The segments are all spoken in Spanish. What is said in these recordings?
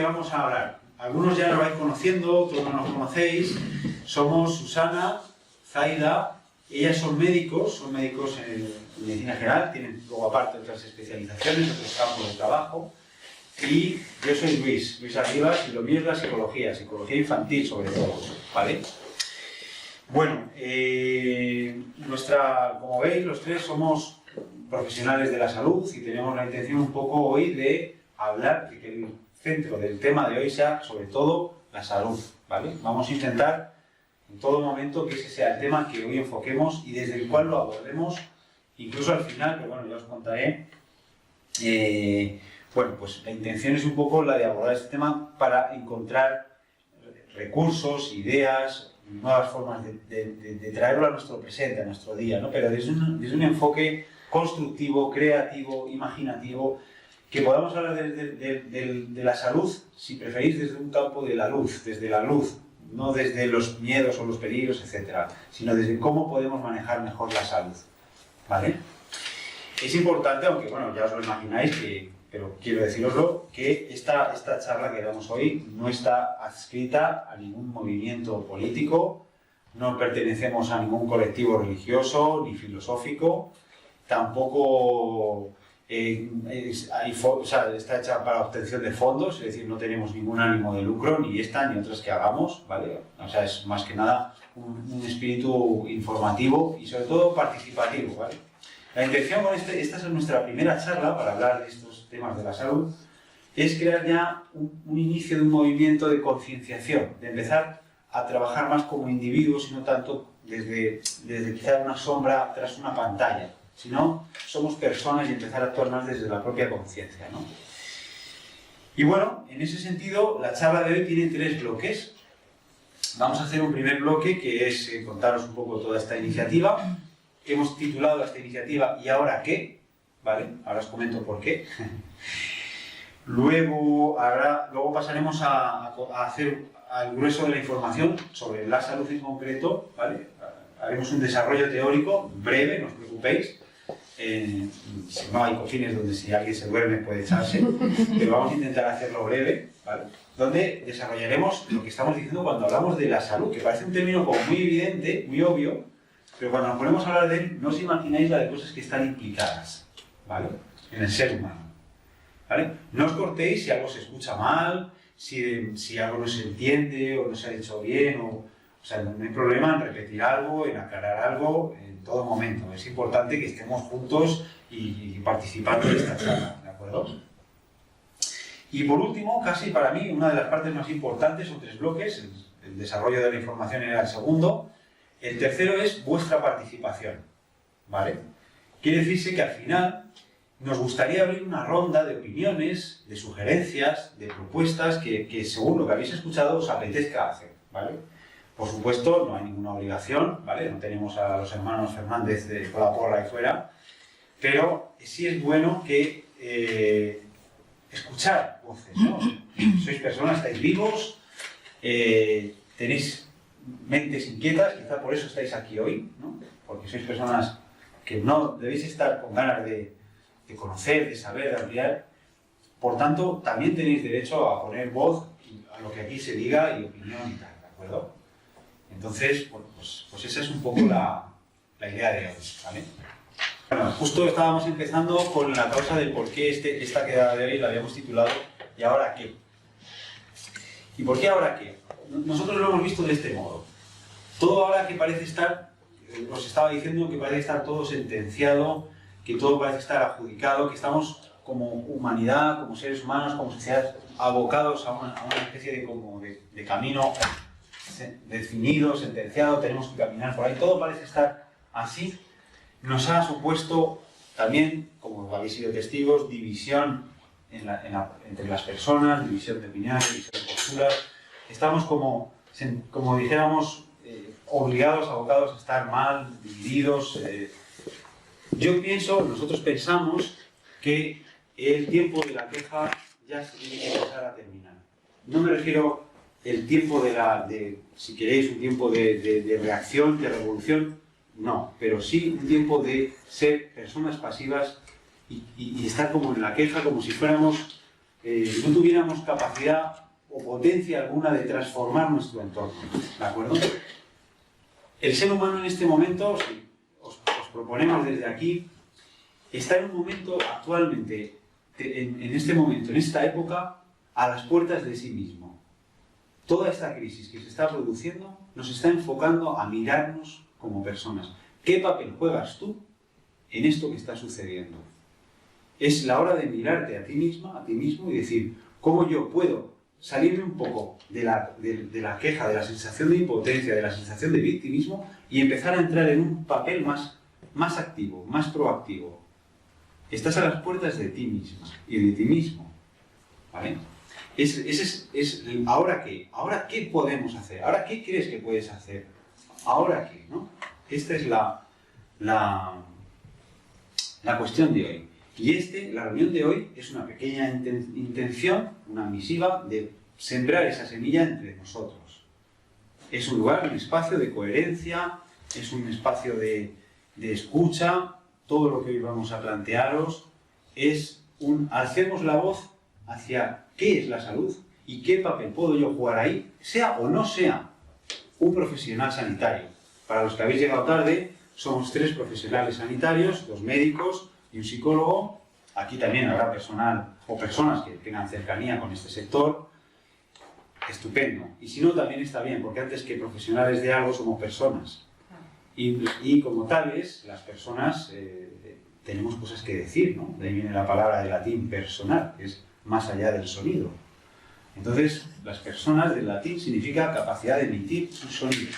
vamos a hablar? Algunos ya nos vais conociendo, otros no nos conocéis. Somos Susana, Zaida, ellas son médicos en medicina general, tienen luego aparte otras especializaciones, otros campos de trabajo. Y yo soy Luis Arribas, y lo mío es la psicología infantil sobre todo, ¿vale? Bueno, como veis, los tres somos profesionales de la salud y tenemos la intención un poco hoy de hablar, de que el centro del tema de hoy sea sobre todo la salud, ¿vale? Vamos a intentar en todo momento que ese sea el tema que hoy enfoquemos y desde el cual lo abordemos, incluso al final, pero bueno, ya os contaré. Bueno, pues la intención es un poco la de abordar este tema para encontrar recursos, ideas, nuevas formas de traerlo a nuestro presente, a nuestro día, ¿no? Pero desde un enfoque constructivo, creativo, imaginativo, que podamos hablar de la salud, si preferís, desde un campo de la luz, desde la luz, no desde los miedos o los peligros, etcétera, sino desde cómo podemos manejar mejor la salud, ¿vale? Es importante, aunque bueno, ya os lo imagináis, pero quiero deciroslo, que esta charla que damos hoy no está adscrita a ningún movimiento político, no pertenecemos a ningún colectivo religioso ni filosófico, tampoco está hecha para obtención de fondos, es decir, no tenemos ningún ánimo de lucro, ni esta ni otras que hagamos, ¿vale? O sea, es más que nada un espíritu informativo y sobre todo participativo, ¿vale? La intención con esta es nuestra primera charla para hablar de estos temas de la salud, es crear ya un inicio de un movimiento de concienciación, de empezar a trabajar más como individuos y no tanto desde quizá una sombra tras una pantalla, sino somos personas y empezar a actuar más desde la propia conciencia, ¿no? Y bueno, en ese sentido, la charla de hoy tiene 3 bloques. Vamos a hacer un primer bloque que es contaros un poco toda esta iniciativa. Hemos titulado a esta iniciativa ¿Y ahora qué? ¿Vale? Ahora os comento por qué. Luego pasaremos a hacer al grueso de la información sobre la salud en concreto, ¿vale? Haremos un desarrollo teórico breve, no os preocupéis. Si no hay cojines donde si alguien se duerme puede echarse, pero vamos a intentar hacerlo breve, ¿vale? Donde desarrollaremos lo que estamos diciendo cuando hablamos de la salud, que parece un término como muy evidente, muy obvio, pero cuando nos ponemos a hablar de él, no os imagináis la de cosas que están implicadas, ¿vale? En el ser humano, ¿vale? No os cortéis si algo se escucha mal, si algo no se entiende o no se ha dicho bien, o sea, no hay problema en repetir algo, en aclarar algo, en todo momento. Es importante que estemos juntos y participando de esta charla, ¿de acuerdo? Y por último, casi para mí, una de las partes más importantes, son 3 bloques, el desarrollo de la información era el segundo. El tercero es vuestra participación, ¿vale? Quiere decirse que al final nos gustaría abrir una ronda de opiniones, de sugerencias, de propuestas que según lo que habéis escuchado os apetezca hacer, ¿vale? Por supuesto, no hay ninguna obligación, ¿vale? No tenemos a los hermanos Fernández con la porra ahí fuera, pero sí es bueno que escuchar voces, ¿no? Sois personas, estáis vivos, tenéis mentes inquietas, quizá por eso estáis aquí hoy, ¿no? Porque sois personas que no debéis estar con ganas de conocer, de saber, de ampliar. Por tanto, también tenéis derecho a poner voz a lo que aquí se diga y opinión y tal, ¿de acuerdo? Entonces, bueno, pues esa es un poco la idea de hoy, ¿vale? Bueno, justo estábamos empezando con la causa del por qué esta quedada de hoy la habíamos titulado ¿Y ahora qué? ¿Y por qué ahora qué? Nosotros lo hemos visto de este modo. Todo ahora que parece estar, os estaba diciendo que parece estar todo sentenciado, que todo parece estar adjudicado, que estamos como humanidad, como seres humanos, como sociedad, abocados a una especie de camino definido, sentenciado, tenemos que caminar por ahí, todo parece estar así. Nos ha supuesto también, como habéis sido testigos, división entre las personas, división de opiniones, división de posturas. Estamos como dijéramos, obligados, abocados a estar mal, divididos. Nosotros pensamos que el tiempo de la queja ya se tiene que empezar a terminar. No me refiero el tiempo si queréis, un tiempo de reacción, de revolución, no, pero sí un tiempo de ser personas pasivas y estar como en la queja, como si fuéramos no tuviéramos capacidad o potencia alguna de transformar nuestro entorno, ¿de acuerdo? El ser humano en este momento, os proponemos desde aquí, está en un momento actualmente, en este momento, en esta época, a las puertas de sí mismo. Toda esta crisis que se está produciendo nos está enfocando a mirarnos como personas. ¿Qué papel juegas tú en esto que está sucediendo? Es la hora de mirarte a ti misma, a ti mismo y decir, ¿cómo yo puedo salirme un poco de la queja, de la sensación de impotencia, de la sensación de victimismo y empezar a entrar en un papel más activo, más proactivo? Estás a las puertas de ti misma y de ti mismo, ¿vale? ¿Ahora qué? ¿Ahora qué podemos hacer? ¿Ahora qué crees que puedes hacer? ¿Ahora qué? ¿No? Esta es la cuestión de hoy. Y la reunión de hoy es una pequeña intención, una misiva de sembrar esa semilla entre nosotros. Es un lugar, un espacio de coherencia, es un espacio de escucha. Todo lo que hoy vamos a plantearos es alcemos la voz hacia qué es la salud y qué papel puedo yo jugar ahí, sea o no sea un profesional sanitario. Para los que habéis llegado tarde, somos 3 profesionales sanitarios, 2 médicos y un psicólogo. Aquí también habrá personal o personas que tengan cercanía con este sector. Estupendo. Y si no, también está bien, porque antes que profesionales de algo somos personas. Y como tales, las personas tenemos cosas que decir, ¿no? De ahí viene la palabra de latín personal, que es más allá del sonido. Entonces, las personas del latín significa capacidad de emitir un sonido.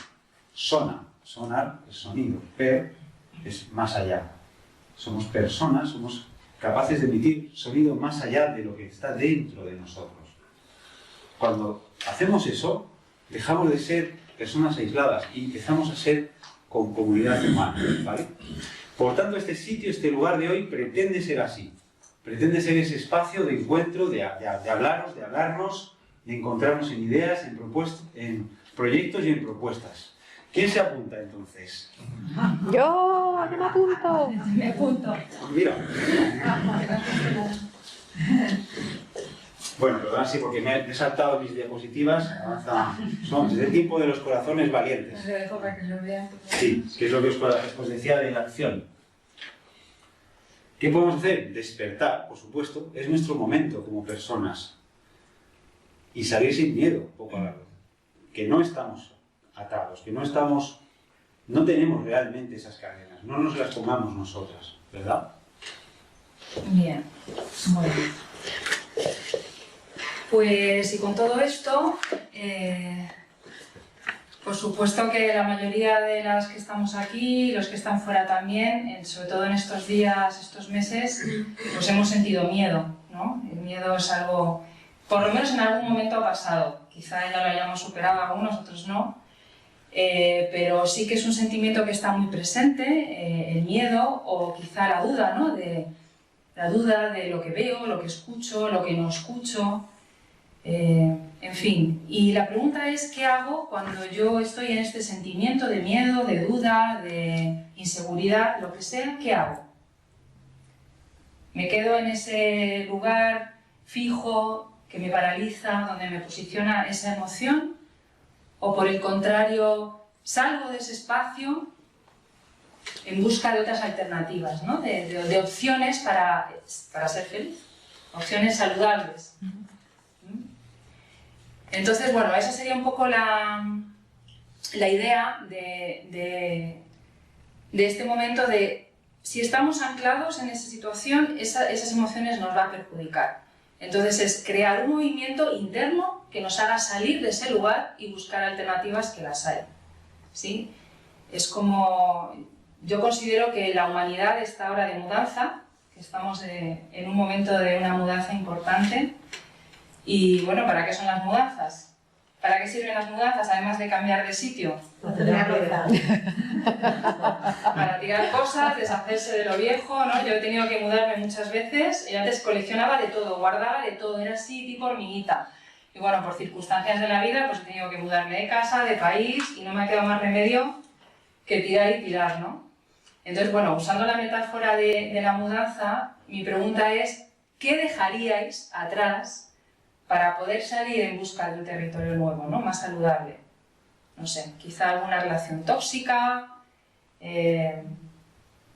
Sonar es sonido, per es más allá. Somos personas, somos capaces de emitir sonido más allá de lo que está dentro de nosotros. Cuando hacemos eso, dejamos de ser personas aisladas y empezamos a ser con comunidad humana, ¿vale? Por tanto, este sitio, este lugar de hoy pretende ser así. Pretende ser ese espacio de encuentro, de hablarnos, de encontrarnos en ideas, en proyectos y en propuestas. ¿Quién se apunta entonces? Yo me apunto. Me apunto. Mira. Bueno, perdón, sí, porque me he saltado mis diapositivas. Es el tiempo de los corazones valientes. Lo dejo para que lo vean. Sí, que es lo que os decía de la acción. ¿Qué podemos hacer? Despertar, por supuesto. Es nuestro momento como personas. Y salir sin miedo, poco a poco. Que no estamos atados, que no tenemos realmente esas cadenas. No nos las pongamos nosotras, ¿verdad? Bien, muy bien. Pues y con todo esto, por supuesto que la mayoría de las que estamos aquí, los que están fuera también, sobre todo en estos días, estos meses, pues hemos sentido miedo, ¿no? El miedo es algo, por lo menos en algún momento ha pasado. Quizá ya lo hayamos superado algunos, otros no. Pero sí que es un sentimiento que está muy presente, el miedo o quizá la duda, ¿no? La duda de lo que veo, lo que escucho, lo que no escucho. En fin, y la pregunta es ¿qué hago cuando yo estoy en este sentimiento de miedo, de duda, de inseguridad, lo que sea? ¿Qué hago? ¿Me quedo en ese lugar fijo que me paraliza, donde me posiciona esa emoción? ¿O por el contrario, salgo de ese espacio en busca de otras alternativas, ¿no? de opciones para ser feliz, opciones saludables? Entonces, bueno, esa sería un poco la idea de este momento de si estamos anclados en esa situación, esas emociones nos van a perjudicar. Entonces es crear un movimiento interno que nos haga salir de ese lugar y buscar alternativas que las hay, ¿sí? Es como, yo considero que la humanidad está ahora de mudanza, que estamos en un momento de una mudanza importante. Y bueno, ¿para qué son las mudanzas? ¿Para qué sirven las mudanzas, además de cambiar de sitio? Para tirar cosas, deshacerse de lo viejo, ¿no? Yo he tenido que mudarme muchas veces y antes coleccionaba de todo, guardaba de todo, era así tipo hormiguita. Y bueno, por circunstancias de la vida, pues he tenido que mudarme de casa, de país y no me ha quedado más remedio que tirar y tirar, ¿no? Entonces, bueno, usando la metáfora de la mudanza, mi pregunta es ¿qué dejaríais atrás para poder salir en busca de un territorio nuevo, ¿no? Más saludable? No sé, quizá alguna relación tóxica,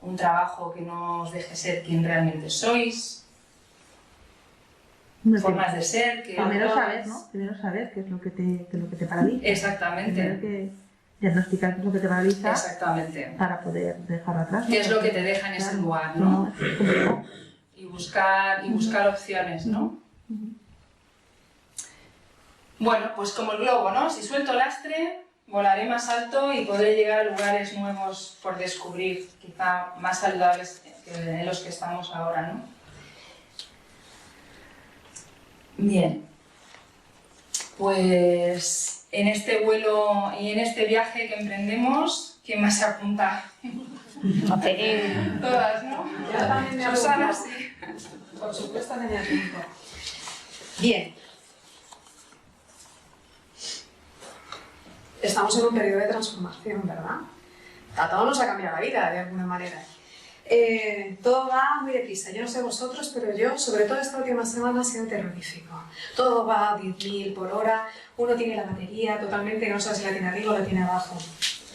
un trabajo que no os deje ser quien realmente sois, formas de ser que... Primero saber, ¿no? Primero saber qué es lo que te paraliza. Exactamente. Primero que diagnosticar qué es lo que te paraliza. Exactamente. Para poder dejar atrás. ¿Qué es lo que te deja en ese lugar, ¿no? Y buscar opciones, ¿no? Bueno, pues como el globo, ¿no? Si suelto lastre, volaré más alto y podré llegar a lugares nuevos por descubrir, quizá más saludables que en los que estamos ahora, ¿no? Bien, pues en este vuelo y en este viaje que emprendemos, ¿quién más se apunta? Todas, ¿no? Yo también me Susana, apunto. sí. Por supuesto que me apunto. Bien. Estamos en un periodo de transformación, ¿verdad? A todos nos ha cambiado la vida de alguna manera. Todo va muy deprisa. Yo no sé vosotros, pero yo, sobre todo esta última semana, ha sido terrorífico. Todo va a 10.000 por hora, uno tiene la batería totalmente, no sabe si la tiene arriba o la tiene abajo.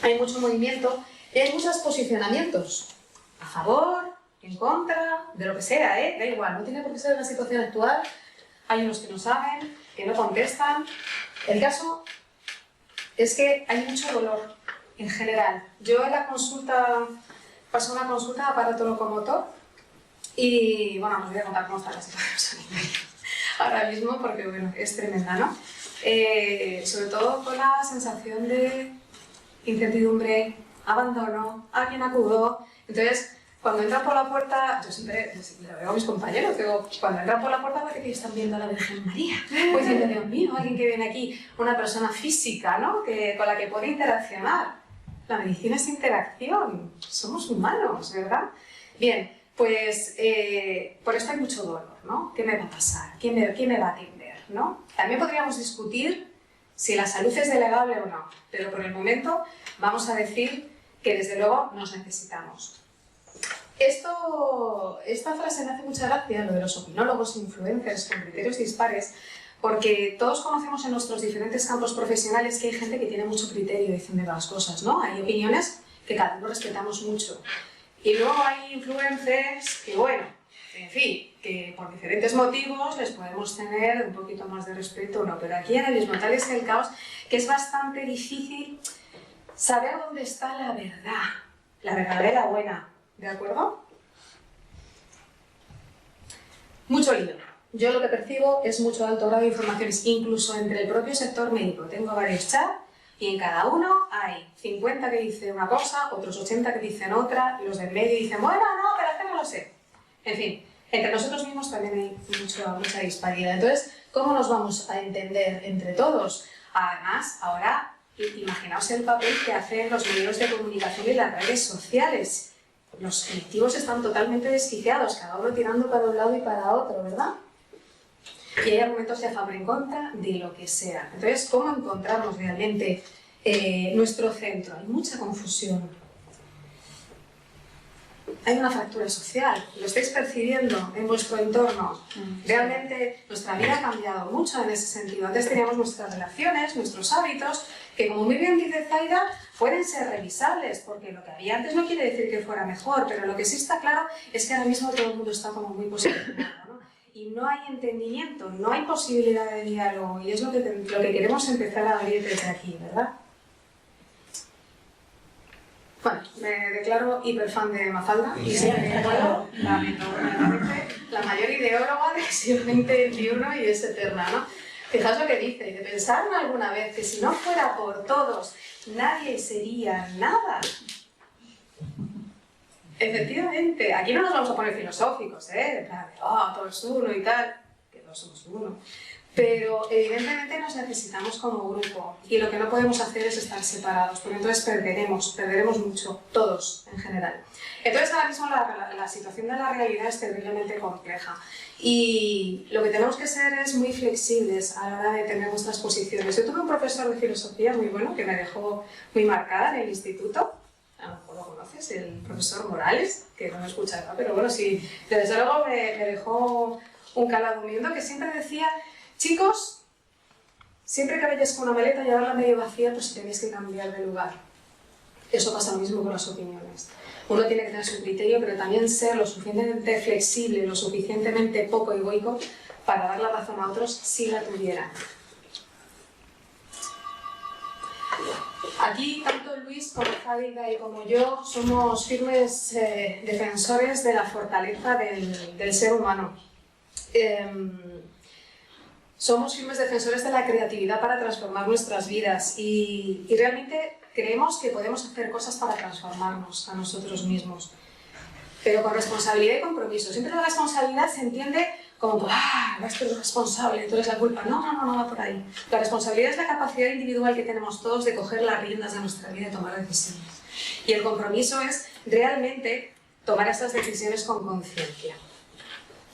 Hay mucho movimiento y hay muchos posicionamientos. A favor, en contra, de lo que sea, da igual, no tiene por qué ser la situación actual. Hay unos que no saben, que no contestan. El caso es que hay mucho dolor en general. Yo en la consulta, paso una consulta de aparato locomotor y, bueno, os voy a contar cómo está la situación ahora mismo porque, bueno, es tremenda, ¿no? Sobre todo con la sensación de incertidumbre, abandono, alguien acudó. Entonces, cuando entran por la puerta, yo siempre le veo a mis compañeros, digo, cuando entran por la puerta parece que están viendo a la Virgen María. Pues digo, Dios mío, alguien que viene aquí, una persona física, ¿no? Con la que puede interaccionar. La medicina es interacción, somos humanos, ¿verdad? Bien, pues por esto hay mucho dolor, ¿no? ¿Qué me va a pasar? ¿Quién me va a atender? ¿No? También podríamos discutir si la salud es delegable o no, pero por el momento vamos a decir que desde luego nos necesitamos. Esta frase me hace mucha gracia, lo de los opinólogos e influencers con criterios dispares, porque todos conocemos en nuestros diferentes campos profesionales que hay gente que tiene mucho criterio diciendo las cosas, ¿no? Hay opiniones que cada uno respetamos mucho. Y luego hay influencers que, bueno, en fin, que por diferentes motivos les podemos tener un poquito más de respeto o no, pero aquí ahora mismo tal es el caos que es bastante difícil saber dónde está la verdadera buena. ¿De acuerdo? Mucho lío. Yo lo que percibo es mucho alto grado de informaciones, incluso entre el propio sector médico. Tengo varios chats y en cada uno hay 50 que dicen una cosa, otros 80 que dicen otra, los del medio dicen, bueno, no, pero es que no lo sé. En fin, entre nosotros mismos también hay mucha disparidad. Entonces, ¿cómo nos vamos a entender entre todos? Además, ahora, imaginaos el papel que hacen los medios de comunicación y las redes sociales. Los colectivos están totalmente desquiciados, cada uno tirando para un lado y para otro, ¿verdad? Y hay argumentos de a favor y en contra de lo que sea. Entonces, ¿cómo encontramos realmente nuestro centro? Hay mucha confusión. Hay una fractura social, lo estáis percibiendo en vuestro entorno. Realmente nuestra vida ha cambiado mucho en ese sentido. Antes teníamos nuestras relaciones, nuestros hábitos, que como muy bien dice Zaida, pueden ser revisables, porque lo que había antes no quiere decir que fuera mejor, pero lo que sí está claro es que ahora mismo todo el mundo está como muy posicionado, ¿no? Y no hay entendimiento, no hay posibilidad de diálogo, y es lo que queremos empezar a abrir desde aquí, ¿verdad? Bueno, me declaro hiperfan de Mafalda y siempre puedo, la mayor ideóloga del siglo XXI y es eterna, ¿no? Fijaos lo que dice, de pensaron alguna vez que si no fuera por todos, nadie sería nada. Efectivamente, aquí no nos vamos a poner filosóficos, en plan de, todo es uno y tal, que todos somos uno. Pero evidentemente nos necesitamos como grupo y lo que no podemos hacer es estar separados, porque entonces perderemos mucho, todos en general. Entonces ahora mismo la situación de la realidad es terriblemente compleja y lo que tenemos que ser es muy flexibles a la hora de tener nuestras posiciones. Yo tuve un profesor de filosofía muy bueno que me dejó muy marcada en el instituto. A lo mejor lo conoces, el profesor Morales, que no me escuchará, pero bueno, sí, desde luego me dejó un calado muy hondo que siempre decía, chicos, siempre que vayáis con una maleta, llevarla medio vacía por si tenéis que cambiar de lugar. Eso pasa lo mismo con las opiniones. Uno tiene que tener su criterio, pero también ser lo suficientemente flexible, lo suficientemente poco egoico para dar la razón a otros si la tuvieran. Aquí, tanto Luis como Fábrica y como yo somos firmes defensores de la fortaleza del ser humano. Somos firmes defensores de la creatividad para transformar nuestras vidas y realmente creemos que podemos hacer cosas para transformarnos a nosotros mismos, pero con responsabilidad y compromiso. Siempre la responsabilidad se entiende como, ¡ah! Tú eres responsable, tú eres la culpa. No va por ahí. La responsabilidad es la capacidad individual que tenemos todos de coger las riendas de nuestra vida y tomar decisiones. Y el compromiso es realmente tomar esas decisiones con conciencia.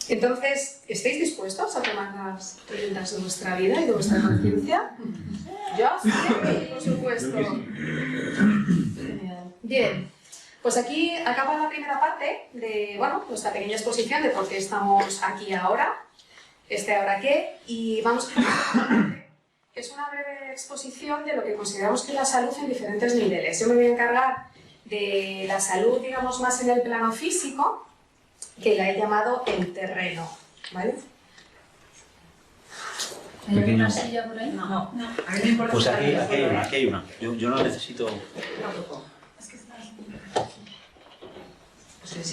Entonces, ¿estáis dispuestos a tomar las riendas de vuestra vida y de vuestra conciencia? Yo sí, por supuesto. Bien, pues aquí acaba la primera parte de, nuestra pequeña exposición de por qué estamos aquí ahora, ahora qué, y vamos a hacer es una breve exposición de lo que consideramos que es la salud en diferentes niveles. Yo me voy a encargar de la salud, digamos, más en el plano físico, que la he llamado el terreno, ¿vale? ¿Hay alguna silla por ahí? No. A mí me importa. Pues aquí hay una. Yo no necesito... Es que está...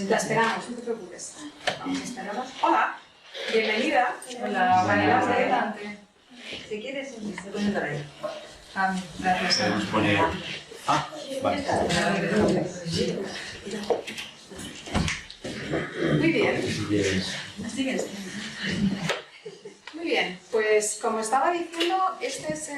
La esperamos, no te preocupes. Vamos a esperarla. Hola, bienvenida. Hola, Vale, adelante. Si quieres, se puede entrar ahí. Gracias. Podemos poner... Ah, vale. Muy bien. Si quieres... Muy bien, pues como estaba diciendo, este es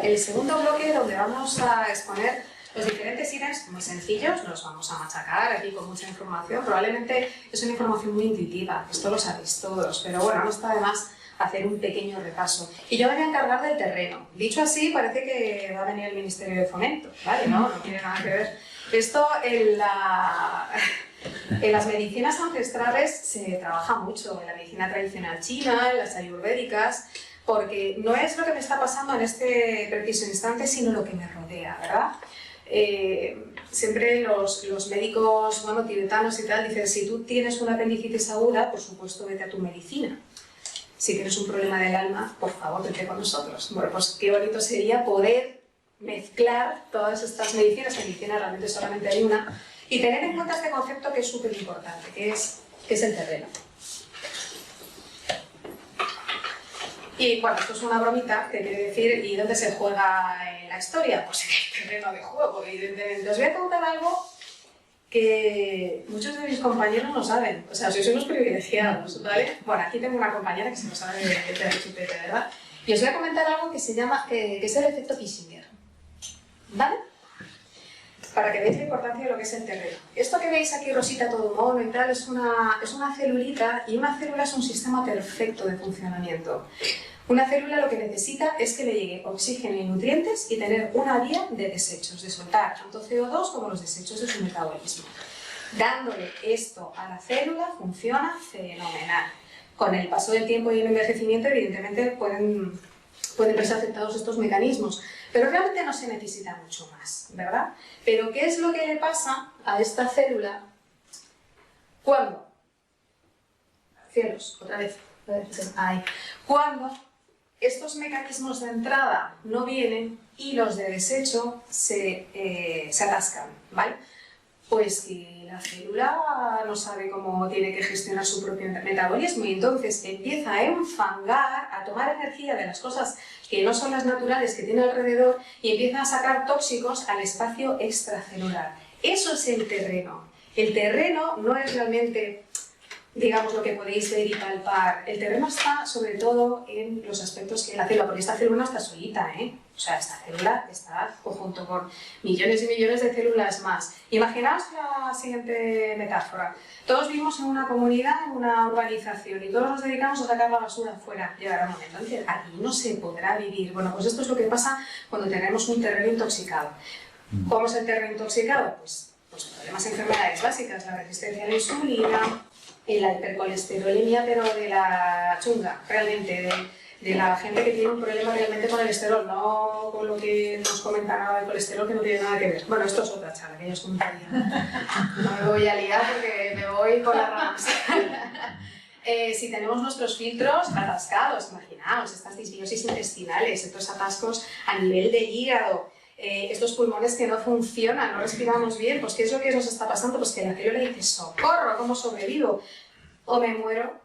el segundo bloque donde vamos a exponer los diferentes ítems muy sencillos, no los vamos a machacar aquí con mucha información, probablemente es una información muy intuitiva, esto lo sabéis todos, pero bueno, no está de más hacer un pequeño repaso. Y yo me voy a encargar del terreno. Dicho así, parece que va a venir el Ministerio de Fomento, ¿vale? No tiene nada que ver. Esto en las medicinas ancestrales se trabaja mucho, en la medicina tradicional china, en las ayurvédicas, porque no es lo que me está pasando en este preciso instante, sino lo que me rodea, ¿verdad? Siempre los médicos tibetanos y tal dicen, si tú tienes una apendicitis aguda, por supuesto vete a tu medicina. Si tienes un problema del alma, por favor, vete con nosotros. Bueno, pues qué bonito sería poder mezclar todas estas medicinas, en medicina realmente solamente hay una, y tener en cuenta este concepto que es súper importante, que es el terreno. Y bueno, esto es una bromita que quiere decir, ¿y dónde se juega la historia? Pues en el terreno de juego, evidentemente. Os voy a contar algo que muchos de mis compañeros no saben. O sea, sois unos privilegiados, ¿vale? Bueno, aquí tengo una compañera que se lo sabe de chupete, ¿verdad? Y os voy a comentar algo que se llama, que es el efecto Kissinger, ¿vale? Para que veáis la importancia de lo que es el terreno. Esto que veis aquí, rosita, todo mono y tal, es una celulita, y una célula es un sistema perfecto de funcionamiento. Una célula lo que necesita es que le llegue oxígeno y nutrientes y tener una vía de desechos, de soltar tanto CO2 como los desechos de su metabolismo. Dándole esto a la célula funciona fenomenal. Con el paso del tiempo y el envejecimiento, evidentemente, pueden verse afectados estos mecanismos, pero realmente no se necesita mucho más, ¿verdad? Pero ¿qué es lo que le pasa a esta célula cuando? Cielos, otra vez. Ahí. Cuando estos mecanismos de entrada no vienen y los de desecho se atascan, ¿vale? Pues que la célula no sabe cómo tiene que gestionar su propio metabolismo y entonces empieza a enfangar, a tomar energía de las cosas que no son las naturales que tiene alrededor y empieza a sacar tóxicos al espacio extracelular. Eso es el terreno. El terreno no es realmente, digamos, lo que podéis ver y palpar. El terreno está sobre todo en los aspectos que la célula, porque esta célula no está solita, ¿eh? O sea, esta célula está junto con millones y millones de células más. Imaginaos la siguiente metáfora. Todos vivimos en una comunidad, en una urbanización, y todos nos dedicamos a sacar la basura afuera. Llegará un momento en que aquí no se podrá vivir. Bueno, pues esto es lo que pasa cuando tenemos un terreno intoxicado. ¿Cómo es el terreno intoxicado? Pues problemas, enfermedades básicas, la resistencia a la insulina, la hipercolesterolemia, pero de la chunga, realmente, de la gente que tiene un problema realmente con el esterol, no con lo que nos comentan ahora del colesterol, que no tiene nada que ver. Bueno, esto es otra charla que yo os contaría. No me voy a liar porque me voy por las ramas. Si tenemos nuestros filtros atascados, imaginaos, estas disbiosis intestinales, estos atascos a nivel del hígado, estos pulmones que no funcionan, no respiramos bien, pues ¿qué es lo que nos está pasando? Pues que la célula dice, ¡socorro! ¿Cómo sobrevivo? O me muero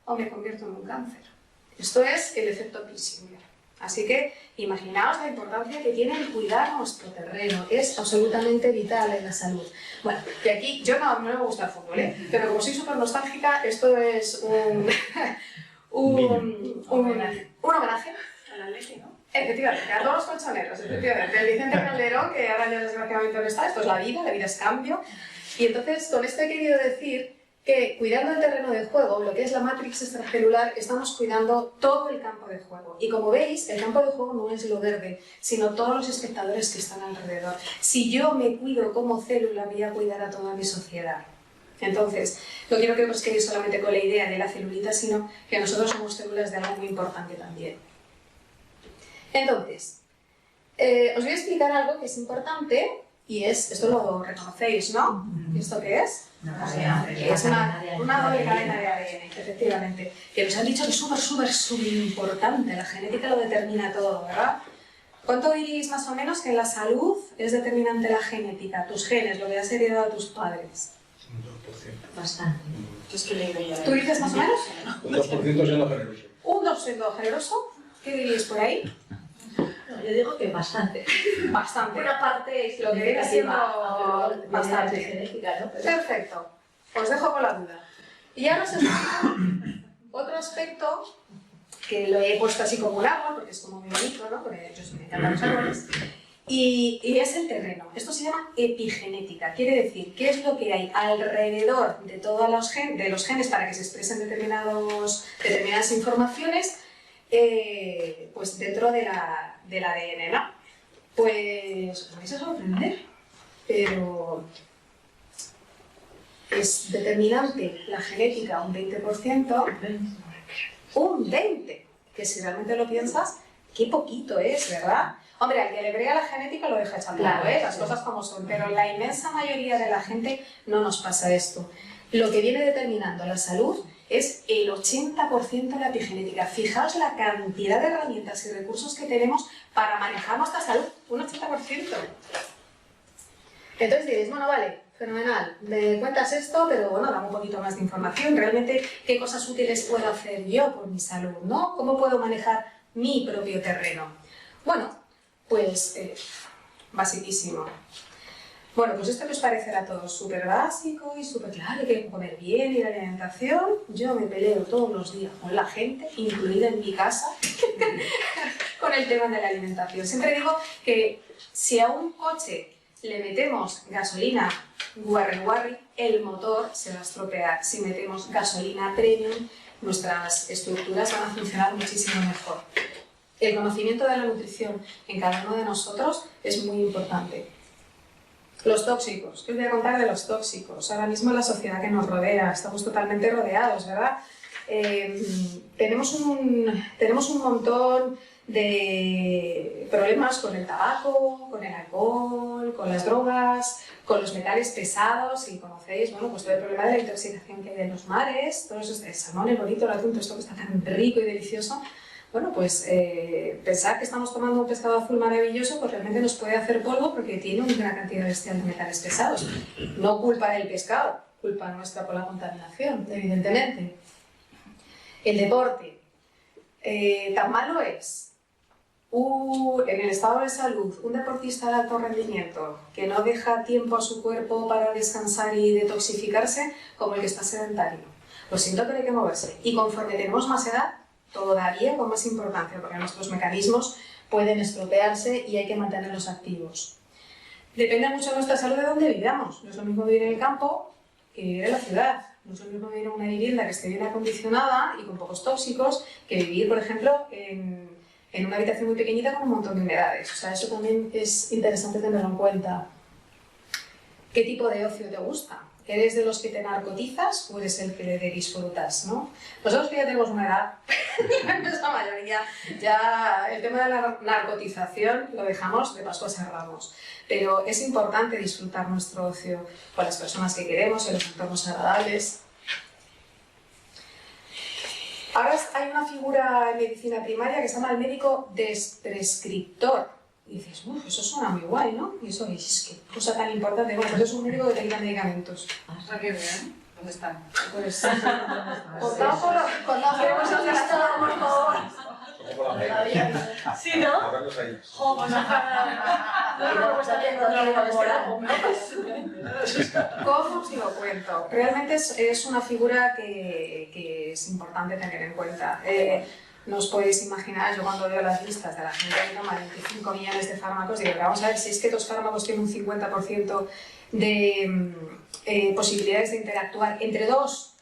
o me convierto en un cáncer. Esto es el efecto Kissinger. Así que imaginaos la importancia que tiene el cuidar nuestro terreno. Es absolutamente vital en la salud. Bueno, y aquí yo no me gusta el fútbol, pero como soy súper nostálgica, esto es un homenaje al Atleti, ¿no? Efectivamente, a todos los colchoneros, efectivamente. El Vicente Calderón, que ahora ya desgraciadamente no está, esto es la vida es cambio. Y entonces, con esto he querido decir que cuidando el terreno de juego, lo que es la matrix extracelular, estamos cuidando todo el campo de juego. Y como veis, el campo de juego no es lo verde, sino todos los espectadores que están alrededor. Si yo me cuido como célula, voy a cuidar a toda mi sociedad. Entonces, no quiero que os quedéis solamente con la idea de la celulita, sino que nosotros somos células de algo muy importante también. Entonces, os voy a explicar algo que es importante, y es, esto lo reconocéis, ¿no? ¿Y esto qué es? Es una doble cadena de ADN, efectivamente. Que nos han dicho que es súper importante, la genética lo determina todo, ¿verdad? ¿Cuánto diréis más o menos que en la salud es determinante la genética? Tus genes, lo que has heredado a tus padres. Un 2%. Bastante. Yo es que le digo ya. ¿Tú dices más o menos? Un 2% siendo generoso. ¿Un 2% generoso? ¿Qué diríais por ahí? No, yo digo que bastante. Bastante. Una parte es Lo que viene siendo bastante. genética, ¿no? Pero Perfecto. Os dejo con la duda. Y ahora os explico otro aspecto que lo he puesto así como un árbol, porque es como muy bonito, ¿no? Porque yo me encantan los árboles. Y es el terreno. Esto se llama epigenética. Quiere decir qué es lo que hay alrededor de todos los genes para que se expresen determinadas informaciones, pues dentro del ADN, ¿no? Pues os vais a sorprender, pero es determinante la genética un 20%, un 20%, que si realmente lo piensas, qué poquito es, ¿verdad? Hombre, al que le brega la genética lo deja echando, Claro, las cosas como son, pero la inmensa mayoría de la gente no nos pasa esto. Lo que viene determinando la salud es el 80% de la epigenética. Fijaos la cantidad de herramientas y recursos que tenemos para manejar nuestra salud, un 80%. Entonces diréis, bueno, vale, fenomenal, me cuentas esto, pero bueno, dame un poquito más de información. Realmente, ¿qué cosas útiles puedo hacer yo por mi salud, ¿no? ¿Cómo puedo manejar mi propio terreno? Bueno, pues basiquísimo. Bueno, pues esto que os parecerá a todos súper básico y súper claro, hay que comer bien y la alimentación. Yo me peleo todos los días con la gente, incluida en mi casa, con el tema de la alimentación. Siempre digo que si a un coche le metemos gasolina guarri, el motor se va a estropear. Si metemos gasolina premium, nuestras estructuras van a funcionar muchísimo mejor. El conocimiento de la nutrición en cada uno de nosotros es muy importante. Los tóxicos, ¿qué os voy a contar de los tóxicos? Ahora mismo la sociedad que nos rodea, estamos totalmente rodeados, ¿verdad? Tenemos un montón de problemas con el tabaco, con el alcohol, con las drogas, con los metales pesados, y conocéis, bueno, pues todo el problema de la intoxicación que hay en los mares, todo eso, el salmón, el bonito, el atún, todo esto que está tan rico y delicioso. Bueno, pues pensar que estamos tomando un pescado azul maravilloso, pues realmente nos puede hacer polvo porque tiene una cantidad bestial de metales pesados. No culpa del pescado, culpa nuestra por la contaminación, evidentemente. El deporte. Tan malo es en el estado de salud un deportista de alto rendimiento que no deja tiempo a su cuerpo para descansar y detoxificarse como el que está sedentario. Lo siento, pero hay que moverse. Y conforme tenemos más edad, todavía con más importancia, porque nuestros mecanismos pueden estropearse y hay que mantenerlos activos. Depende mucho de nuestra salud de dónde vivamos. No es lo mismo vivir en el campo que vivir en la ciudad. No es lo mismo vivir en una vivienda que esté bien acondicionada y con pocos tóxicos que vivir, por ejemplo, en una habitación muy pequeñita con un montón de humedades. O sea, eso también es interesante tenerlo en cuenta. ¿Qué tipo de ocio te gusta? ¿Eres de los que te narcotizas o eres el que le disfrutas, ¿no? Nosotros que ya tenemos una edad, nuestra mayoría, ya el tema de la narcotización lo dejamos de Pascuas a Ramos. Pero es importante disfrutar nuestro ocio con las personas que queremos, en los entornos agradables. Ahora hay una figura en medicina primaria que se llama el médico prescriptor. Y dices, uff, eso suena muy guay, ¿no? Y eso es que cosa tan importante. Bueno, pues es un médico que te quita medicamentos. Ah, qué bien. ¿Dónde están? Pues contado por los por favor. Como la pega. Sí, ¿no? Ahorrarlos ahí. Jo, pues ojalá. No me cuesta bien ¿Cómo os lo cuento? Realmente es una figura que es importante tener en cuenta. No os podéis imaginar, yo cuando veo las listas de la gente que toma 25 millones de fármacos, digo, vamos a ver, si es que los fármacos tienen un 50% de posibilidades de interactuar entre dos.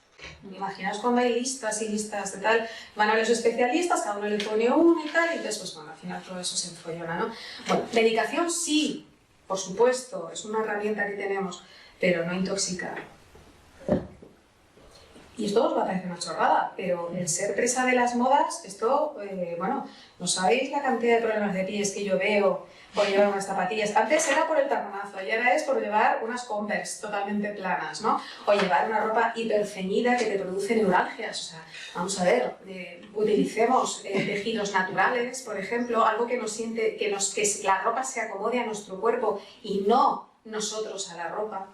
Imaginaos cuando hay listas y listas de tal, van a los especialistas, cada uno le pone uno y tal, y entonces, pues bueno, al final todo eso se enfollona, ¿no? Bueno, medicación sí, por supuesto, es una herramienta que tenemos, pero no intoxicar. Y esto os va a parecer una chorrada, pero el ser presa de las modas, esto, bueno, ¿no sabéis la cantidad de problemas de pies que yo veo por llevar unas zapatillas? Antes era por el taconazo, y ahora es por llevar unas Converse totalmente planas, ¿no? O llevar una ropa hiperceñida que te produce neuralgias. O sea, vamos a ver, utilicemos tejidos naturales, por ejemplo, algo que nos siente, que la ropa se acomode a nuestro cuerpo y no nosotros a la ropa.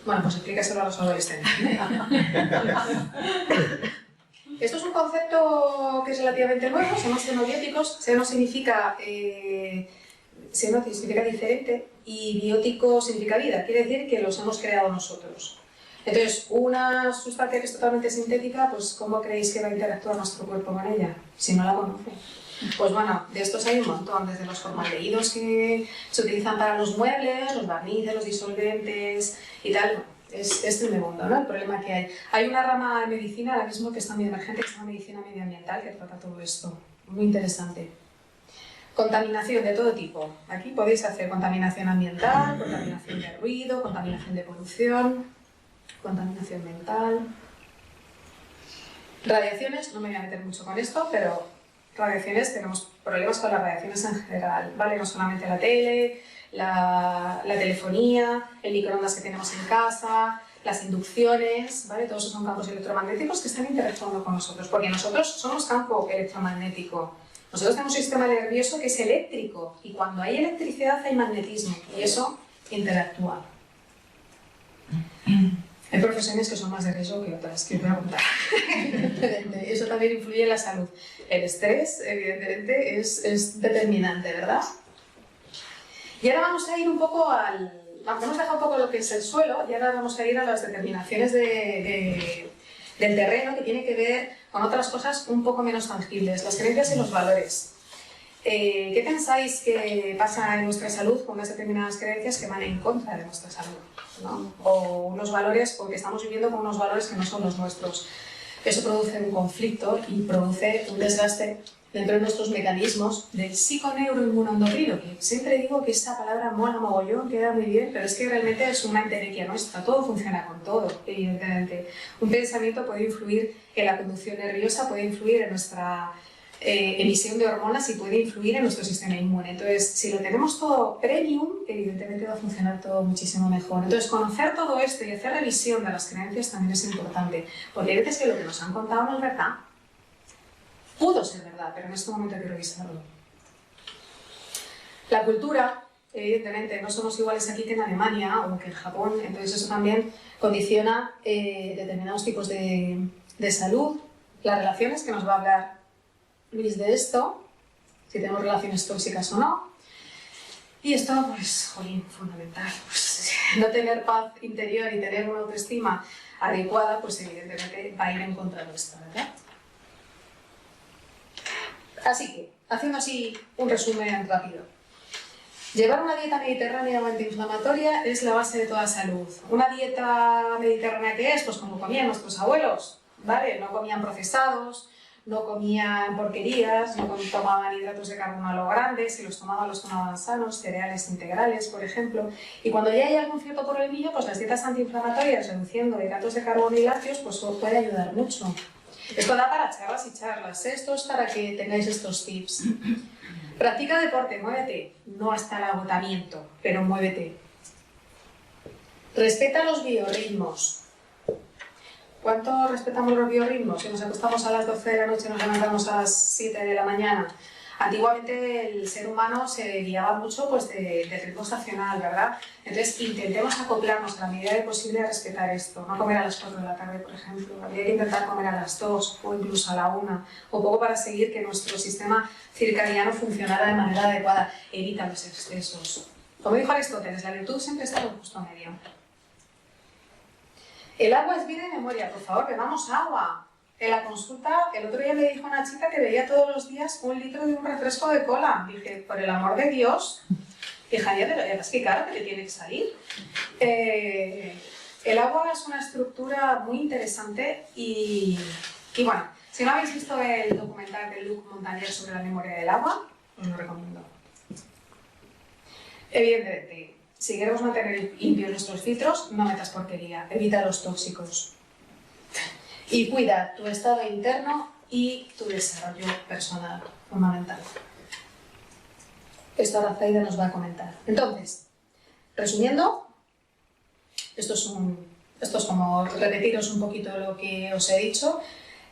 Bueno, pues explícaselo a los adolescentes. Esto es un concepto que es relativamente nuevo, son los xenobióticos. Xeno significa diferente y biótico significa vida, quiere decir que los hemos creado nosotros. Entonces, una sustancia que es totalmente sintética, pues ¿cómo creéis que va a interactuar nuestro cuerpo con ella? Si no la conoce. Pues bueno, de estos hay un montón, desde los formaldehídos que se utilizan para los muebles, los barnices, los disolventes y tal. Es tremendo, ¿no? El problema que hay. Hay una rama de medicina ahora mismo que está muy emergente, que se llama medicina medioambiental, que trata todo esto. Muy interesante. Contaminación de todo tipo. Aquí podéis hacer contaminación ambiental, contaminación de ruido, contaminación de polución, contaminación mental. Radiaciones, no me voy a meter mucho con esto, pero radiaciones, tenemos problemas con las radiaciones en general, ¿vale? No solamente la tele, la telefonía, el microondas que tenemos en casa, las inducciones, ¿vale? Todos esos son campos electromagnéticos que están interactuando con nosotros, porque nosotros somos campo electromagnético. Nosotros tenemos un sistema nervioso que es eléctrico, y cuando hay electricidad hay magnetismo, y eso interactúa. Hay profesiones que son más de riesgo que otras, que os voy a contar. Eso también influye en la salud. El estrés, evidentemente, es determinante, ¿verdad? Y ahora vamos a ir un poco aunque hemos dejado un poco lo que es el suelo, y ahora vamos a ir a las determinaciones del terreno, que tiene que ver con otras cosas un poco menos tangibles, las creencias y los valores. ¿Qué pensáis que pasa en nuestra salud con unas determinadas creencias que van en contra de nuestra salud, ¿no? O unos valores, porque estamos viviendo con unos valores que no son los nuestros. Eso produce un conflicto y produce un desgaste dentro de nuestros mecanismos del psiconeuroinmunoendocrino, que siempre digo que esta palabra mola mogollón, queda muy bien, pero es que realmente es una entelequia nuestra, todo funciona con todo, evidentemente. Un pensamiento puede influir en la conducción nerviosa, puede influir en nuestra emisión de hormonas y puede influir en nuestro sistema inmune. Entonces, si lo tenemos todo premium, evidentemente va a funcionar todo muchísimo mejor. Entonces, conocer todo esto y hacer revisión de las creencias también es importante, porque hay veces que lo que nos han contado no es verdad. Pudo ser verdad, pero en este momento hay que revisarlo. La cultura, evidentemente, no somos iguales aquí que en Alemania o que en Japón, entonces eso también condiciona determinados tipos de salud, las relaciones, que nos va a hablar Luis de esto, si tenemos relaciones tóxicas o no. Y esto, pues, jolín, fundamental. Pues, no tener paz interior y tener una autoestima adecuada, pues evidentemente va a ir en contra de esto, ¿verdad? Así que, haciendo así un resumen rápido. Llevar una dieta mediterránea o antiinflamatoria es la base de toda salud. ¿Una dieta mediterránea qué es? Pues como comían nuestros abuelos, ¿vale? No comían procesados, no comían porquerías, no tomaban hidratos de carbono a lo grande, si los tomaban sanos, cereales integrales, por ejemplo. Y cuando ya hay algún cierto problemillo, pues las dietas antiinflamatorias, reduciendo hidratos de carbono y lácteos, pues puede ayudar mucho. Esto da para charlas y charlas, esto es para que tengáis estos tips. Practica deporte, muévete, no hasta el agotamiento, pero muévete. Respeta los biorritmos. ¿Cuánto respetamos los biorritmos? Si nos acostamos a las 12 de la noche y nos levantamos a las 7 de la mañana. Antiguamente el ser humano se guiaba mucho pues, de ritmo estacional, ¿verdad? Entonces intentemos acoplarnos a la medida de posible a respetar esto. No comer a las 4 de la tarde, por ejemplo. Habría que intentar comer a las 2 o incluso a la 1. O poco para seguir que nuestro sistema circadiano funcionara de manera adecuada. Evita los excesos. Como dijo Aristóteles, la virtud siempre está en el justo medio. El agua es vida y memoria, por favor, bebamos agua. En la consulta, el otro día me dijo una chica que bebía todos los días 1 litro de un refresco de cola. Dije, por el amor de Dios, hija, es que claro que te tiene que salir. El agua es una estructura muy interesante y bueno, si no habéis visto el documental de Luc Montagnier sobre la memoria del agua, os lo recomiendo. Evidentemente, si queremos mantener limpios nuestros filtros, no metas porquería, evita los tóxicos. Y cuida tu estado interno y tu desarrollo personal, fundamental. Esto ahora Zaida nos va a comentar. Entonces, resumiendo, esto es como repetiros un poquito lo que os he dicho.